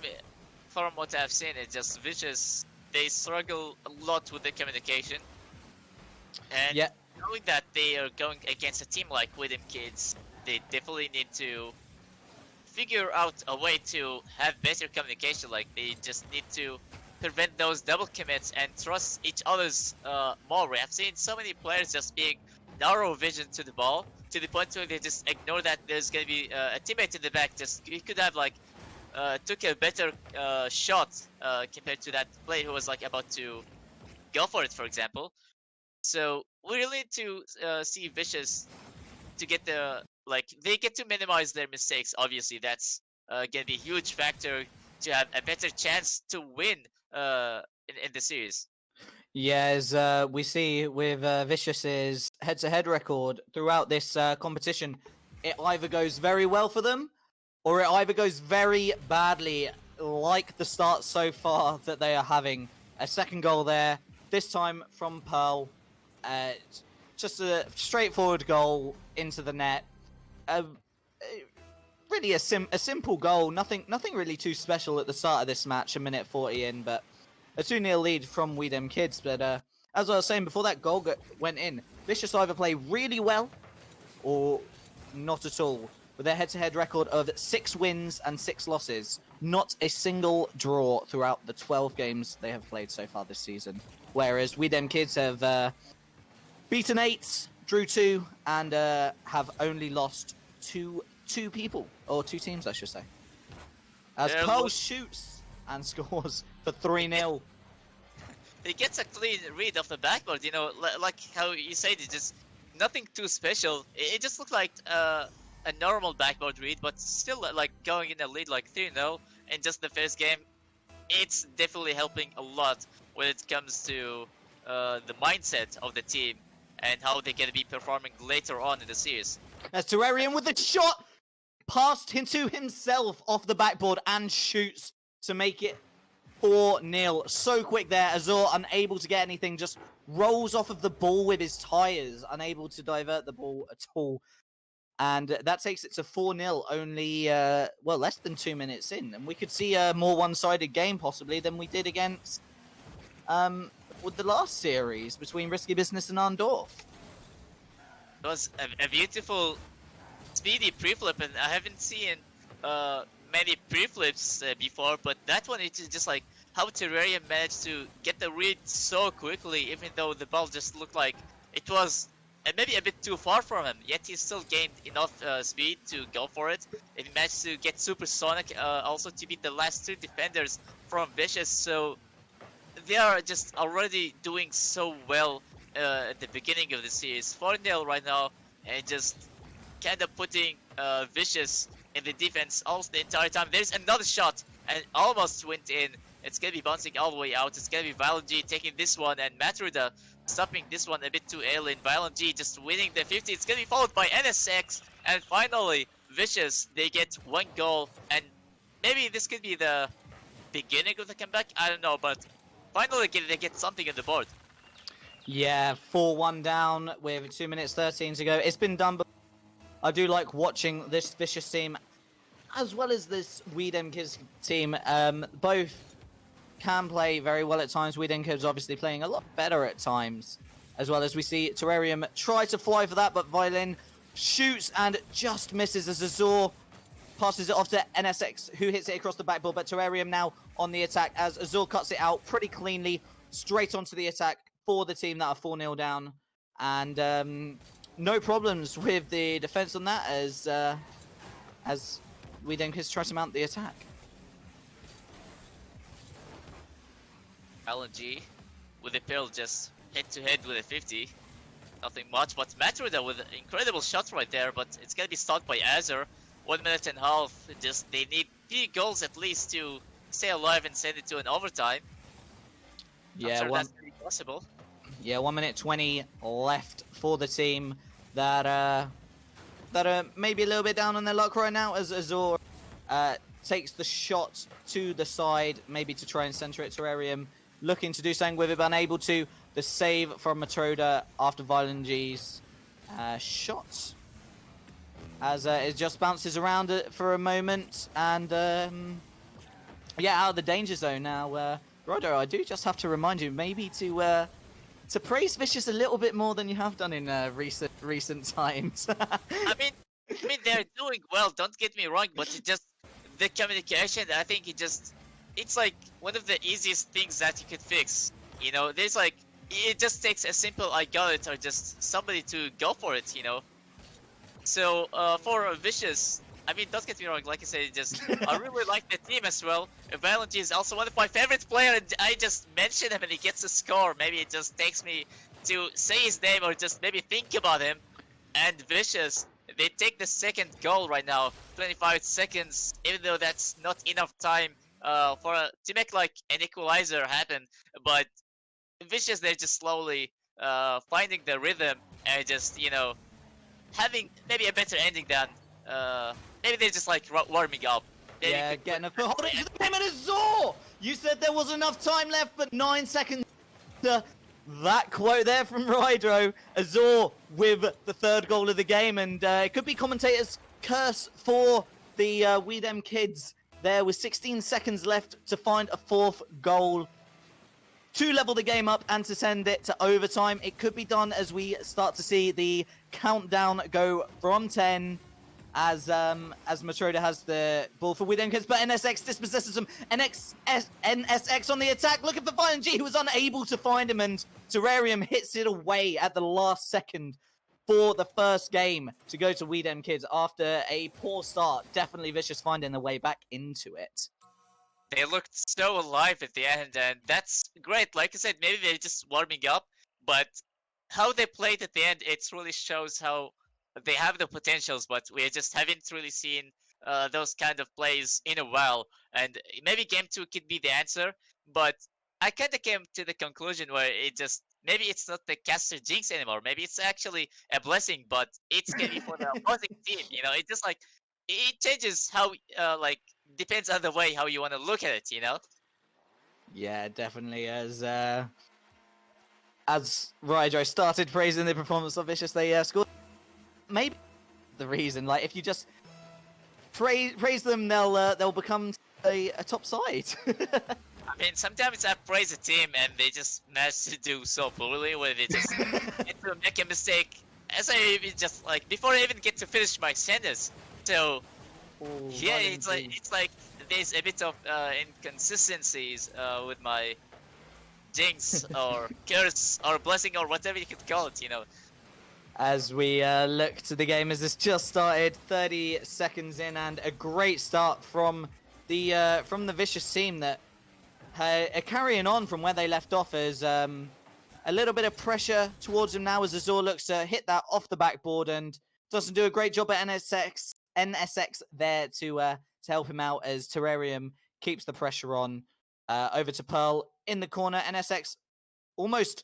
Speaker 1: from what I've seen, it just Vicious they struggle a lot with the communication. And
Speaker 2: Yeah,
Speaker 1: knowing that they are going against a team like Widom Kids, they definitely need to figure out a way to have better communication. Like they just need to prevent those double commits and trust each other's more. We have seen so many players just being narrow vision to the ball to the point where they just ignore that there's gonna be a teammate in the back. Just he could have like took a better shot compared to that player who was like about to go for it, for example. So we really need to see Vicious to get the like they get to minimize their mistakes. Obviously, that's gonna be a huge factor to have a better chance to win in the series.
Speaker 2: yeah. As we see with Vicious's head-to-head record throughout this competition, it either goes very well for them, or it either goes very badly, like the start so far that they are having. A second goal there, this time from Pearl. Uh, just a straightforward goal into the net. Really a simple goal. Nothing really too special at the start of this match. A minute 40 in, but a 2-0 lead from We Dem Kids. But as I was saying before that goal went in, Vicious either play really well or not at all. With their head-to-head record of 6 wins and 6 losses, not a single draw throughout the 12 games they have played so far this season. Whereas We Dem Kids have beaten 8, drew 2, and have only lost two people, or 2 teams, I should say. As Pearl shoots and scores for 3-0.
Speaker 1: He gets a clean read of the backboard. You know, like how you said, it just nothing too special. It just looked like a normal backboard read, but still like going in a lead like 3-0 in just the first game. It's definitely helping a lot when it comes to the mindset of the team and how they're going to be performing later on in the series.
Speaker 2: As Terrarium with the shot passed into himself off the backboard and shoots to make it 4-0. So quick there. Azur, unable to get anything, just rolls off of the ball with his tires, unable to divert the ball at all. And that takes it to 4-0 only, well, less than 2 minutes in. And we could see a more one-sided game, possibly, than we did against with the last series between Risky Business and Arndorf.
Speaker 1: It was a beautiful, speedy pre-flip, and I haven't seen many pre-flips before, but that one, it's just like how Terrarium managed to get the read so quickly, even though the ball just looked like it was maybe a bit too far from him, yet he still gained enough speed to go for it. And he managed to get Supersonic also to beat the last 2 defenders from Vicious, so they are just already doing so well at the beginning of the series. 4-0 right now, and just kind of putting Vicious in the defense almost the entire time. There's another shot, and almost went in. It's gonna be bouncing all the way out. It's gonna be Violent G taking this one, and Matruda stopping this one a bit too early. And Violent G just winning the 50. It's gonna be followed by NSX, and finally Vicious, they get 1 goal, and maybe this could be the beginning of the comeback. I don't know, but finally they get something on the board.
Speaker 2: Yeah, 4-1 down with 2 minutes 13 to go. It's been done, but I do like watching this Vicious team as well as this We Dem Kids team. Both can play very well at times. We Dem Kids obviously playing a lot better at times, as well as we see Terrarium try to fly for that, but Violin shoots and just misses as Azur passes it off to NSX, who hits it across the backboard, but Terrarium now on the attack as Azur cuts it out pretty cleanly, straight onto the attack for the team that are 4-0 down. And no problems with the defense on that as We Dem Kids try to mount the attack.
Speaker 1: LNG with the pill just head-to-head with a 50. Nothing much, but Matruda with incredible shots right there, but it's gonna be stopped by Azur. 1 minute and a half. Just they need 3 goals at least to stay alive and send it to an overtime.
Speaker 2: Yeah,
Speaker 1: sure that's really possible.
Speaker 2: Yeah, 1 minute 20 left for the team that are maybe a little bit down on their luck right now as Azur takes the shot to the side, maybe to try and center it. Terrarium looking to do something with it, but unable to. The save from Matroda after Violent G's shot. As it just bounces around for a moment, and yeah, out of the danger zone now. Rodo, I do just have to remind you maybe to praise Vicious a little bit more than you have done in recent times.
Speaker 1: I mean, they're doing well. Don't get me wrong, but it just the communication. I think it's like one of the easiest things that you could fix. You know, there's like it just takes a simple "I got it" or just somebody to go for it. You know, so for Vicious, I mean, don't get me wrong. Like I said, I really like the team as well. Valentine is also one of my favorite players. And I just mention him and he gets a score. Maybe it just takes me to say his name or just maybe think about him. And Vicious, they take the second goal right now, 25 seconds. Even though that's not enough time to make like an equalizer happen, but Vicious, they're just slowly finding the rhythm and just having maybe a better ending than maybe they're just like warming up. Maybe
Speaker 2: yeah, getting a foothold into the game, and Azor! You said there was enough time left, but 9 seconds. That quote there from Rydro. Azor with the third goal of the game, and it could be commentator's curse for the We Dem Kids. There was 16 seconds left to find a fourth goal to level the game up and to send it to overtime. It could be done as we start to see the countdown go from 10 as Matroda has the ball for We Dem Kids, but NSX dispossesses him. NSX on the attack, looking for Violent G, who was unable to find him, and Terrarium hits it away at the last second for the first game to go to We Dem Kids after a poor start. Definitely Vicious finding the way back into it.
Speaker 1: They looked so alive at the end, and that's great. Like I said, maybe they're just warming up, but how they played at the end, it really shows how they have the potentials, but we just haven't really seen those kind of plays in a while. And maybe game 2 could be the answer, but I kind of came to the conclusion where maybe it's not the caster jinx anymore. Maybe it's actually a blessing, but it's gonna be for the opposing team. You know, it just like it changes how depends on the way how you want to look at it. You know.
Speaker 2: Yeah, definitely. As Rydro started praising the performance of Vicious, they scored. Maybe the reason, like, if you just praise them, they'll become a top side.
Speaker 1: I mean, sometimes I praise a team and they just manage to do so poorly, where they just get to make a mistake as I even just like before I even get to finish my sentence. So yeah, it's like there's a bit of inconsistencies with my jinx or curse or blessing or whatever you could call it. You know.
Speaker 2: As we look to the game, as this just started, 30 seconds in, and a great start from the Vicious team that are carrying on from where they left off. As a little bit of pressure towards him now, as Azor looks to hit that off the backboard and doesn't do a great job at NSX there to help him out, as Terrarium keeps the pressure on. Over to Pearl in the corner. NSX almost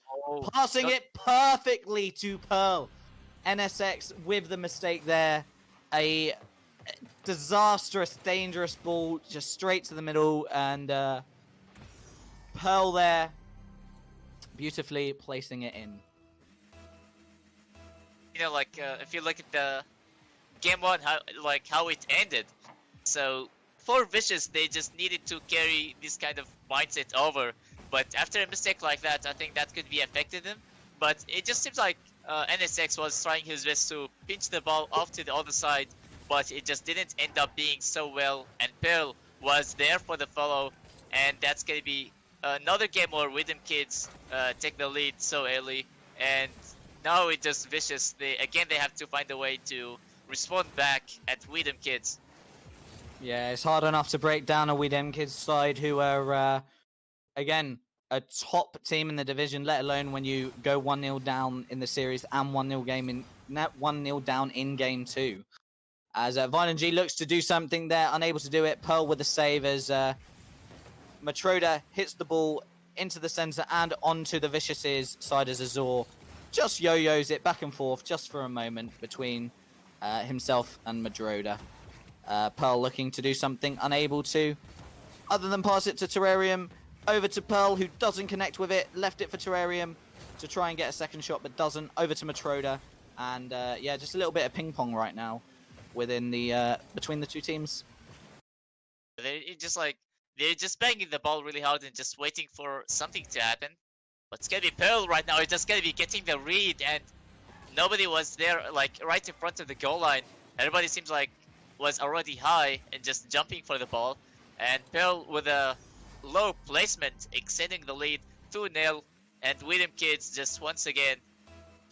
Speaker 2: passing it perfectly to Pearl. NSX with the mistake there. A disastrous, dangerous ball just straight to the middle, and Pearl there beautifully placing it in.
Speaker 1: You know, like if you look at the game 1, how it ended. So for Vicious, they just needed to carry this kind of mindset over. But after a mistake like that, I think that could be affected him. But it just seems like NSX was trying his best to pinch the ball off to the other side, but it just didn't end up being so well. And Pearl was there for the follow, and that's gonna be another game where We Dem Kids take the lead so early. And now it just Vicious. They have to find a way to respond back at We Dem Kids.
Speaker 2: Yeah, it's hard enough to break down a We Dem Kids side who are again a top team in the division, let alone when you go 1-0 down in the series and 1-0 down in game 2. As Violent G looks to do something there, unable to do it. Pearl with the save as Matroda hits the ball into the center and onto the Vicious's side as Azor just yo-yos it back and forth just for a moment between himself and Matroda. Pearl looking to do something, unable to, other than pass it to Terrarium. Over to Pearl, who doesn't connect with it. Left it for Terrarium to try and get a second shot, but doesn't. Over to Matroda. And yeah, just a little bit of ping pong right now within the between the two teams.
Speaker 1: It just like They're just banging the ball really hard and just waiting for something to happen. But it's gonna be Pearl right now. It's just gonna be getting the read, and nobody was there, like right in front of the goal line. Everybody seems like was already high and just jumping for the ball. And Pearl with a low placement, extending the lead 2-0. And William Kids just once again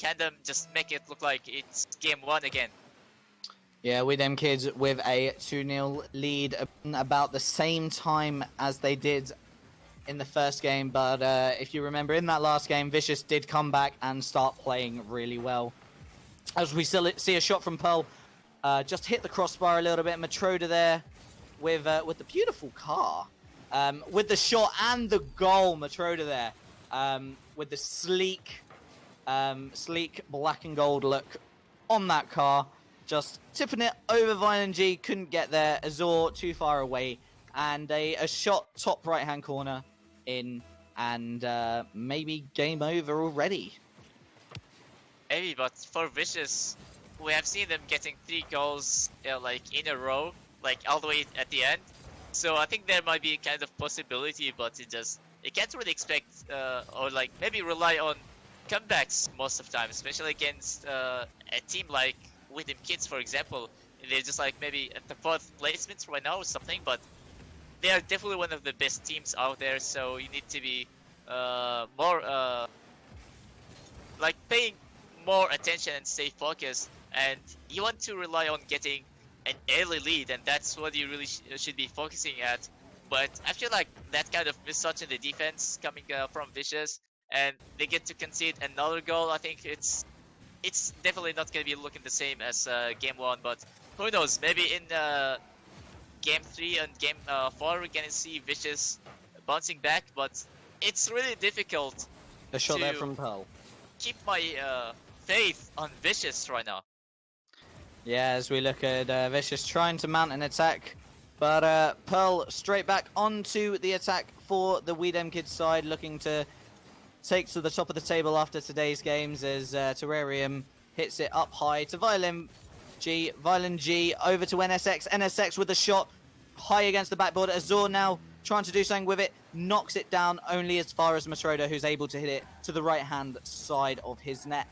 Speaker 1: kind of just make it look like it's game one again.
Speaker 2: Yeah, we them kids with a 2-0 lead about the same time as they did in the first game. But if you remember, in that last game, Vicious did come back and start playing really well. As we still see a shot from Pearl, just hit the crossbar a little bit. Matroda there with the beautiful car, with the shot and the goal. Matroda there with the sleek black and gold look on that car. Just tipping it over Violent G, couldn't get there. Azor too far away, and a shot top right hand corner in, and maybe game over already.
Speaker 1: Maybe, but for Vicious, we have seen them getting 3 goals like in a row, like all the way at the end. So I think there might be kind of possibility, but it can't really expect or like maybe rely on comebacks most of the time, especially against a team like with them kids, for example. They're just like maybe at the 4th placements right now or something, but they are definitely one of the best teams out there. So you need to be more like paying more attention and stay focused. And you want to rely on getting an early lead, and that's what you really should be focusing at. But I feel like that kind of mistouch in the defense coming from Vicious, and they get to concede another goal. I think it's definitely not going to be looking the same as game one, but who knows? Maybe in game 3 and game 4 we're going to see Vicious bouncing back, but it's really difficult
Speaker 2: A shot
Speaker 1: to
Speaker 2: there from Pearl.
Speaker 1: keep my faith on Vicious right now.
Speaker 2: Yeah, as we look at Vicious trying to mount an attack, but Pearl straight back onto the attack for the Weedem Kids side, looking to take to the top of the table after today's games as Terrarium hits it up high to Violent G. Violent G over to NSX. NSX with a shot high against the backboard. Azor now trying to do something with it, knocks it down only as far as Matroda, who's able to hit it to the right-hand side of his net.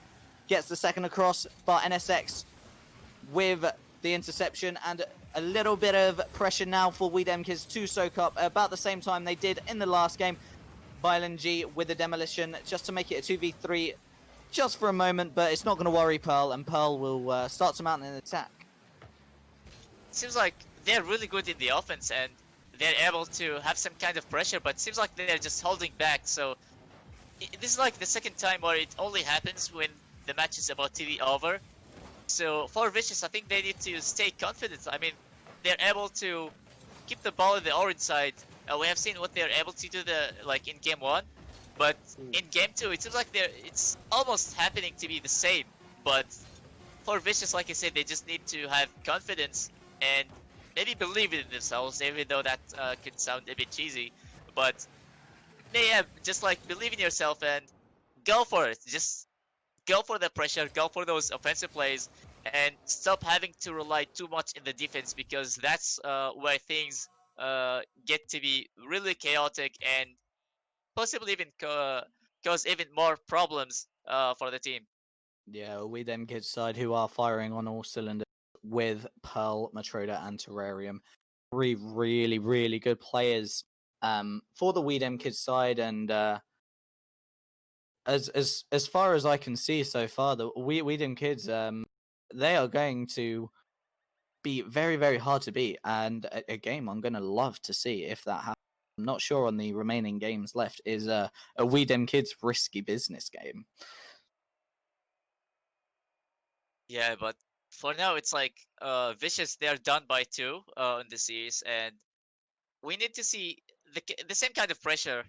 Speaker 2: Gets the second across, but NSX with the interception and a little bit of pressure now for Weedem Kids to soak up about the same time they did in the last game. Violent G with the demolition just to make it a 2v3 just for a moment, but it's not going to worry Pearl, and Pearl will start to mount an attack.
Speaker 1: Seems like they're really good in the offense and they're able to have some kind of pressure, but it seems like they're just holding back. So this is like the second time where it only happens when the match is about to be over. So for Vicious, I think they need to stay confident. I mean, they're able to keep the ball in the orange side. We have seen what they're able to do in game 1, but in game 2, it seems like it's almost happening to be the same. But for Vicious, like I said, they just need to have confidence and maybe believe in themselves, even though that could sound a bit cheesy. But yeah, just like believe in yourself and go for it. Just go for the pressure, go for those offensive plays, and stop having to rely too much in the defense, because that's where things get to be really chaotic and possibly even cause even more problems for the team.
Speaker 2: Yeah, we them kids side who are firing on all cylinders with Pearl, Matroda, and Terrarium. 3 really, really good players for the Weedem kids side, and as far as I can see so far, the Weedem kids they are going to be very, very hard to beat, and a game I'm going to love to see if that happens. I'm not sure on the remaining games left is a Weedem kids risky business game.
Speaker 1: Yeah, but for now it's like Vicious, they're done by 2 in the series, and we need to see the same kind of pressure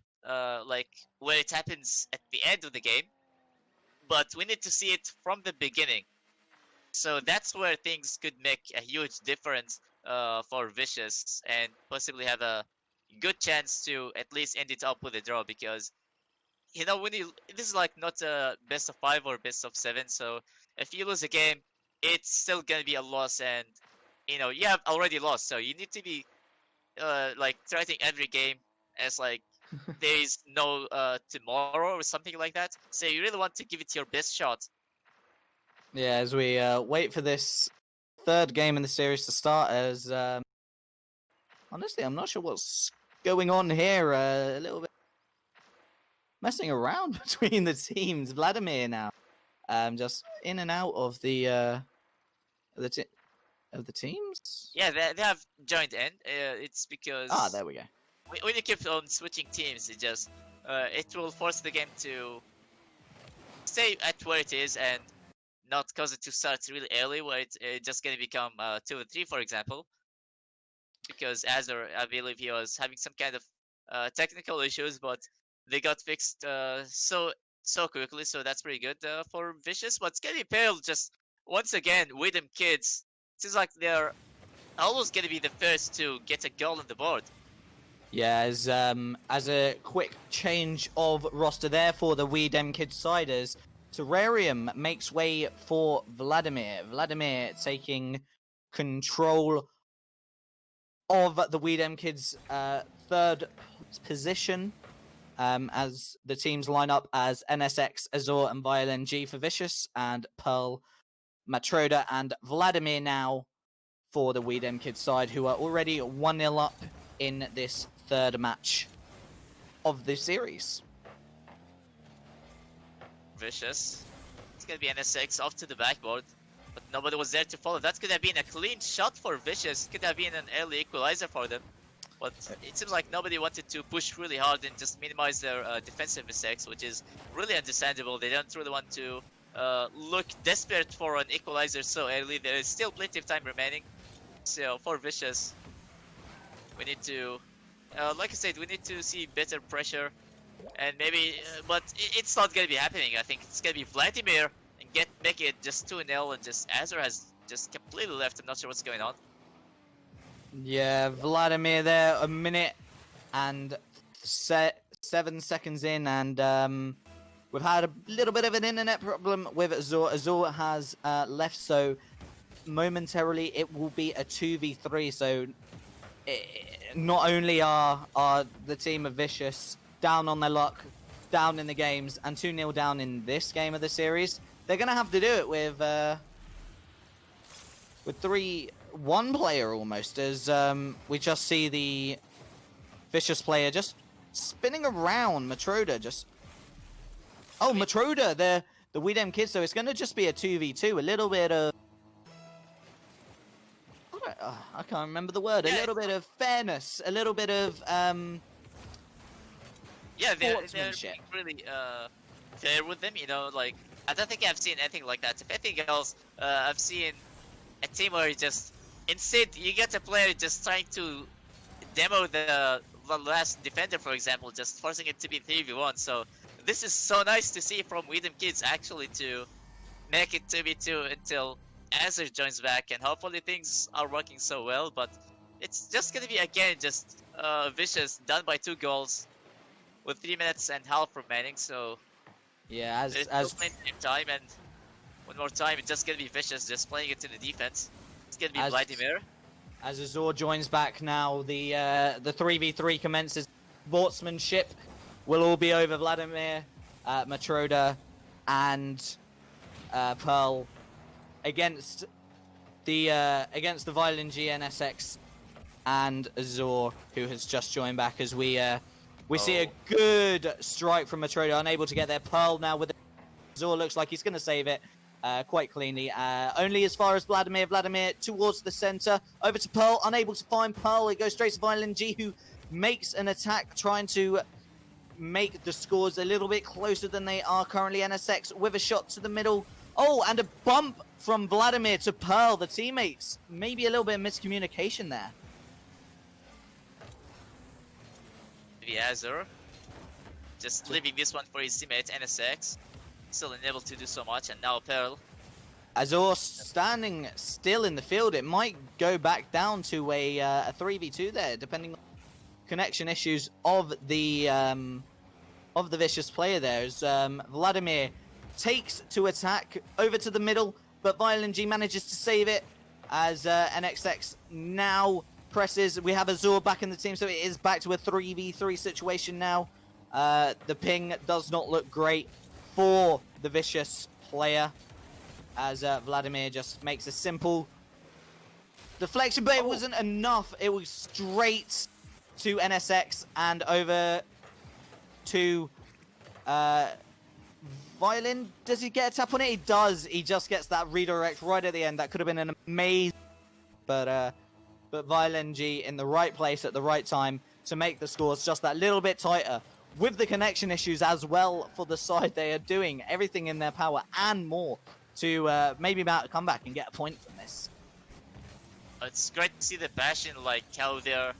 Speaker 1: like where it happens at the end of the game, but we need to see it from the beginning. So that's where things could make a huge difference for Vicious and possibly have a good chance to at least end it up with a draw, because when this is like not a best of 5 or best of 7, so if you lose a game, it's still gonna be a loss, and you have already lost, so you need to be like treating every game as like there is no tomorrow or something like that. So you really want to give it your best shot.
Speaker 2: Yeah, as we wait for this third game in the series to start, as honestly, I'm not sure what's going on here. A little bit messing around between the teams. Vladimir now, just in and out of the t- of the teams.
Speaker 1: Yeah, they have joined in. It's
Speaker 2: Ah,
Speaker 1: because
Speaker 2: there we go.
Speaker 1: when you keep on switching teams, it will force the game to stay at where it is and not cause it to start really early, where it's just gonna become 2 and 3, for example. Because Azure, I believe he was having some kind of technical issues, but they got fixed so quickly, so that's pretty good for Vicious. But Skelly Pale just once again with them kids, seems like they're almost gonna be the first to get a goal on the board.
Speaker 2: Yeah, as a quick change of roster there for the We Dem Kids Siders, Terrarium makes way for Vladimir. Vladimir taking control of the We Dem Kids' third position, as the teams line up as NSX, Azor, and Violin G for Vicious, and Pearl, Matroda, and Vladimir now for the We Dem Kids side, who are already 1-0 up in this third match of the series.
Speaker 1: Vicious. It's gonna be NSX off to the backboard, but nobody was there to follow. That could have been a clean shot for Vicious. Could have been an early equalizer for them. But it seems like nobody wanted to push really hard and just minimize their defensive mistakes, which is really understandable. They don't really want to look desperate for an equalizer so early. There is still plenty of time remaining. So for Vicious, we need to, like I said, we need to see better pressure. And maybe, but it's not gonna be happening. I think it's gonna be Vladimir and make it just 2-0, and just Azure has just completely left. I'm not sure what's going on.
Speaker 2: Yeah, Vladimir there, a minute and 7 seconds in, and we've had a little bit of an internet problem with Azor. Azor has left, so momentarily it will be a 2v3. So not only are the team of Vicious down on their luck, down in the games, and 2-0 down in this game of the series, they're going to have to do it with 1 player almost, as we just see the Vicious player just spinning around. Matroda just... Oh, Matroda, the We Dem Kids, so it's going to just be a 2v2, a little bit of... I can't remember the word. Yeah, a little bit of fairness, a little bit of
Speaker 1: yeah, they're being really fair with them, you know, like, I don't think I've seen anything like that. If anything else, I've seen a team where you just, instead, you get a player just trying to demo the last defender, for example, just forcing it to be 3v1. So this is so nice to see from We Dem Kids, actually, to make it 2v2 until Azure joins back, and hopefully things are working so well. But it's just gonna be, again, just Vicious done by 2 goals with 3 minutes and half remaining. So
Speaker 2: yeah,
Speaker 1: there's still plenty of time, and one more time it's just gonna be Vicious just playing it in the defense. It's gonna be Vladimir.
Speaker 2: As Azor joins back now, the 3v3 commences. Sportsmanship will all be over. Vladimir, Matroda, and Pearl against the Violin GNSX and Azor, who has just joined back, as we see a good strike from Matroda, unable to get there. Pearl now with it. Azor looks like he's going to save it quite cleanly. Only as far as Vladimir. Vladimir towards the center. Over to Pearl, unable to find Pearl. It goes straight to Violin G, who makes an attack, trying to make the scores a little bit closer than they are currently. NSX with a shot to the middle. Oh, and a bump from Vladimir to Pearl, the teammates. Maybe a little bit of miscommunication there.
Speaker 1: The Azure just leaving this one for his teammate NSX. Still unable to do so much, and now Pearl.
Speaker 2: Azor standing still in the field. It might go back down to a 3v2 there, depending on connection issues of the Vicious player there. As Vladimir takes to attack over to the middle, but Violin G manages to save it, as NXX now presses. We have Azure back in the team, so it is back to a 3v3 situation now. The ping does not look great for the Vicious player, as Vladimir just makes a simple deflection, but it wasn't enough. It was straight to NSX and over to Violin. Does he get a tap on it? He does. He just gets that redirect right at the end. That could have been an amazing, but Violin G in the right place at the right time to make the scores just that little bit tighter. With the connection issues as well for the side, they are doing everything in their power and more to maybe mount a comeback and get a point from this.
Speaker 1: It's great to see the passion, like how they're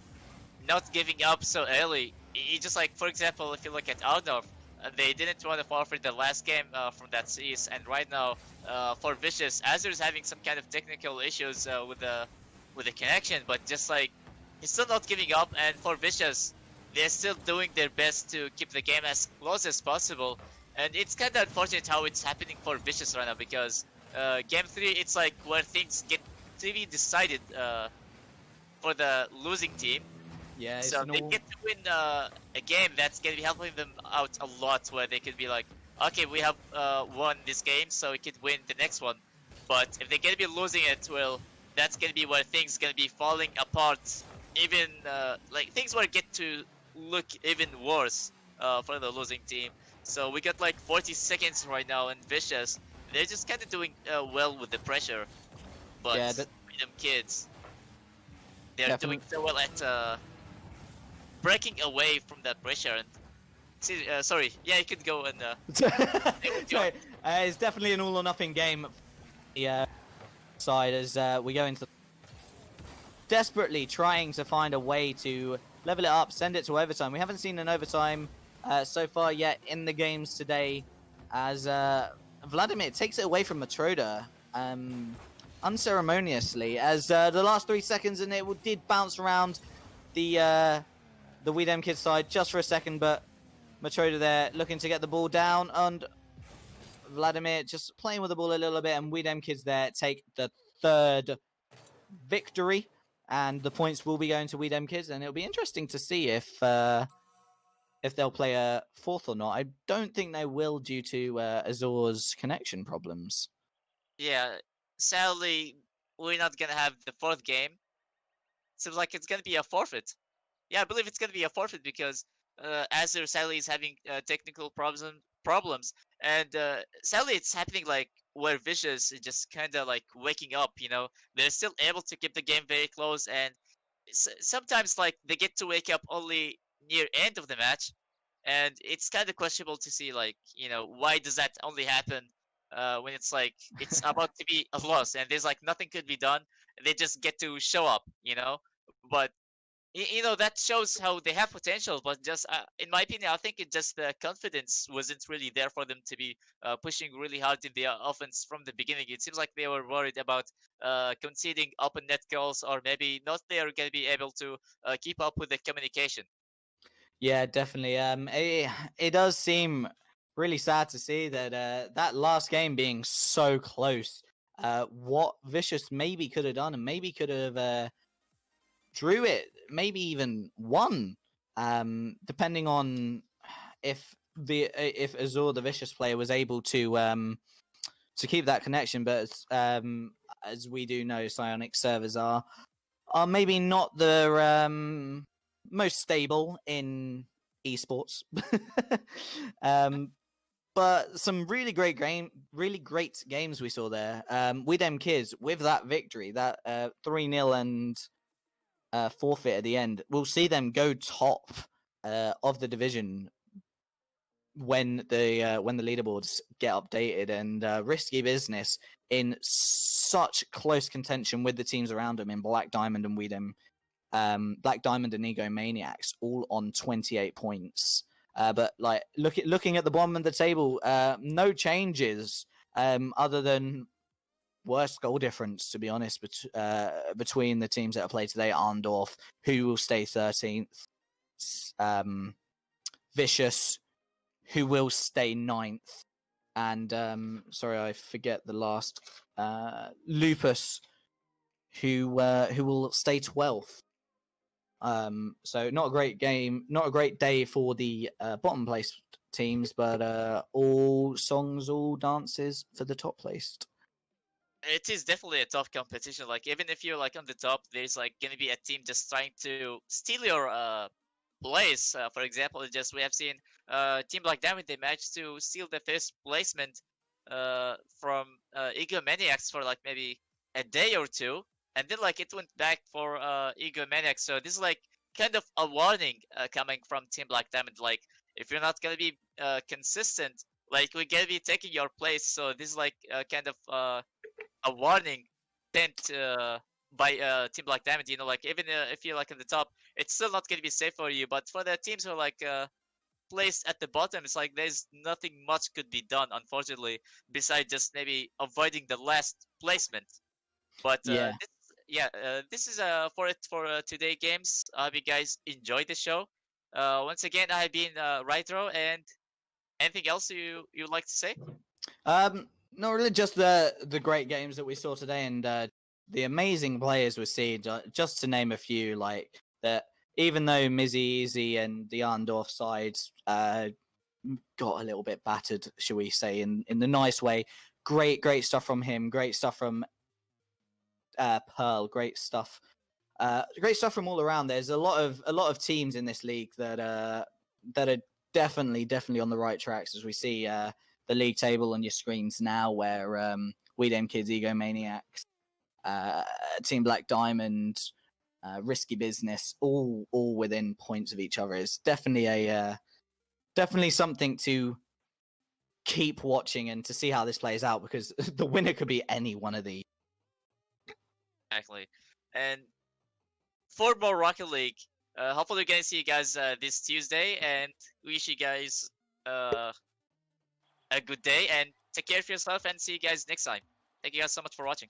Speaker 1: not giving up so early. It just like, for example, if you look at Outnorth, they didn't want to forfeit the last game from that series, and right now for Vicious, Azur's having some kind of technical issues with the connection, but just like he's still not giving up, and for Vicious, they're still doing their best to keep the game as close as possible. And it's kind of unfortunate how it's happening for Vicious right now, because game 3, it's like where things get to be decided for the losing team.
Speaker 2: Yeah,
Speaker 1: so they get to win a game that's going to be helping them out a lot, where they could be like, okay, we have won this game, so we could win the next one. But if they're going to be losing it, well, that's going to be where things going to be falling apart. Even like things will get to look even worse for the losing team. So we got like 40 seconds right now, and Vicious, they're just kind of doing well with the pressure. But
Speaker 2: yeah,
Speaker 1: Freedom Kids, they're doing so well at breaking away from that pressure. And see, sorry, yeah, you could go and.
Speaker 2: Sorry, it's definitely an all or nothing game. The side as we go into desperately trying to find a way to level it up, send it to overtime. We haven't seen an overtime so far yet in the games today, as Vladimir takes it away from Matroda unceremoniously, as the last 3 seconds, and it did bounce around the Weedem Kids side just for a second, but Matroda there looking to get the ball down, and Vladimir just playing with the ball a little bit, and Weedem Kids there take the 3rd victory, and the points will be going to Weedem Kids, and it'll be interesting to see if they'll play a 4th or not. I don't think they will, due to Azur's connection problems.
Speaker 1: Yeah, sadly, we're not gonna have the 4th game. Seems like it's gonna be a forfeit. Yeah, I believe it's gonna be a forfeit, because Azur sadly is having technical problems, and sadly it's happening like where Vicious is just kind of like waking up. You know, they're still able to keep the game very close, and sometimes like they get to wake up only near end of the match, and it's kind of questionable to see, like, you know, why does that only happen when it's like it's about to be a loss and there's like nothing could be done. They just get to show up, you know. But you know, that shows how they have potential, but just in my opinion, I think it just the confidence wasn't really there for them to be pushing really hard in the offense from the beginning. It seems like they were worried about conceding open net goals, or maybe not they are going to be able to keep up with the communication.
Speaker 2: Yeah, definitely. It does seem really sad to see that that last game being so close. What Vicious maybe could have done, and maybe could have drew it, maybe even won, depending on if Azur, the Vicious player, was able to keep that connection. But as we do know, Psionic servers are maybe not the most stable in esports. But some really great games we saw there. With them kids, with that victory, that 3-0 and forfeit at the end, we'll see them go top of the division when the leaderboards get updated, and risky business in such close contention with the teams around them in Black Diamond and Weedem, Black Diamond and Egomaniacs, all on 28 points. But like looking at the bottom of the table, no changes other than worse goal difference, to be honest, between the teams that are played today. Arndorf, who will stay 13th, Vicious, who will stay 9th, and sorry, I forget the last, Lupus, who will stay 12th. So not a great game, not a great day for the bottom placed teams, but all songs, all dances for the top placed.
Speaker 1: It is definitely a tough competition. Like even if you're like on the top, there's like gonna be a team just trying to steal your place. For example, just we have seen team like that when they managed to steal the first placement from Egomaniacs for like maybe a day or two, and then like it went back for Egomaniacs. So this is like kind of a warning coming from team like Diamond. Like if you're not gonna be consistent, like we're gonna be taking your place. So this is like kind of a warning sent by team like Diamond. You know, like even if you're like in the top, it's still not gonna be safe for you. But for the teams who are like placed at the bottom, it's like there's nothing much could be done, unfortunately, besides just maybe avoiding the last placement. But
Speaker 2: Yeah.
Speaker 1: this is for it for today games. I hope you guys enjoyed the show. Once again, I've been Rytro, and anything else you'd like to say?
Speaker 2: Not really, just the great games that we saw today and the amazing players we see. Just to name a few, like that. Even though Mizzy Easy and the Arndorf sides got a little bit battered, shall we say, in the nice way. Great stuff from him. Great stuff from Pearl. Great stuff from all around. There's a lot of teams in this league that are definitely on the right tracks, as we see the league table on your screens now, where We Dem Kids, Egomaniacs, Team Black Diamond, Risky Business, all within points of each other. Is definitely something to keep watching and to see how this plays out, because the winner could be any one of these.
Speaker 1: Exactly. And for more Rocket League, hopefully we're gonna see you guys this Tuesday, and wish you guys uh, a good day and take care of yourself, and see you guys next time. Thank you guys so much for watching.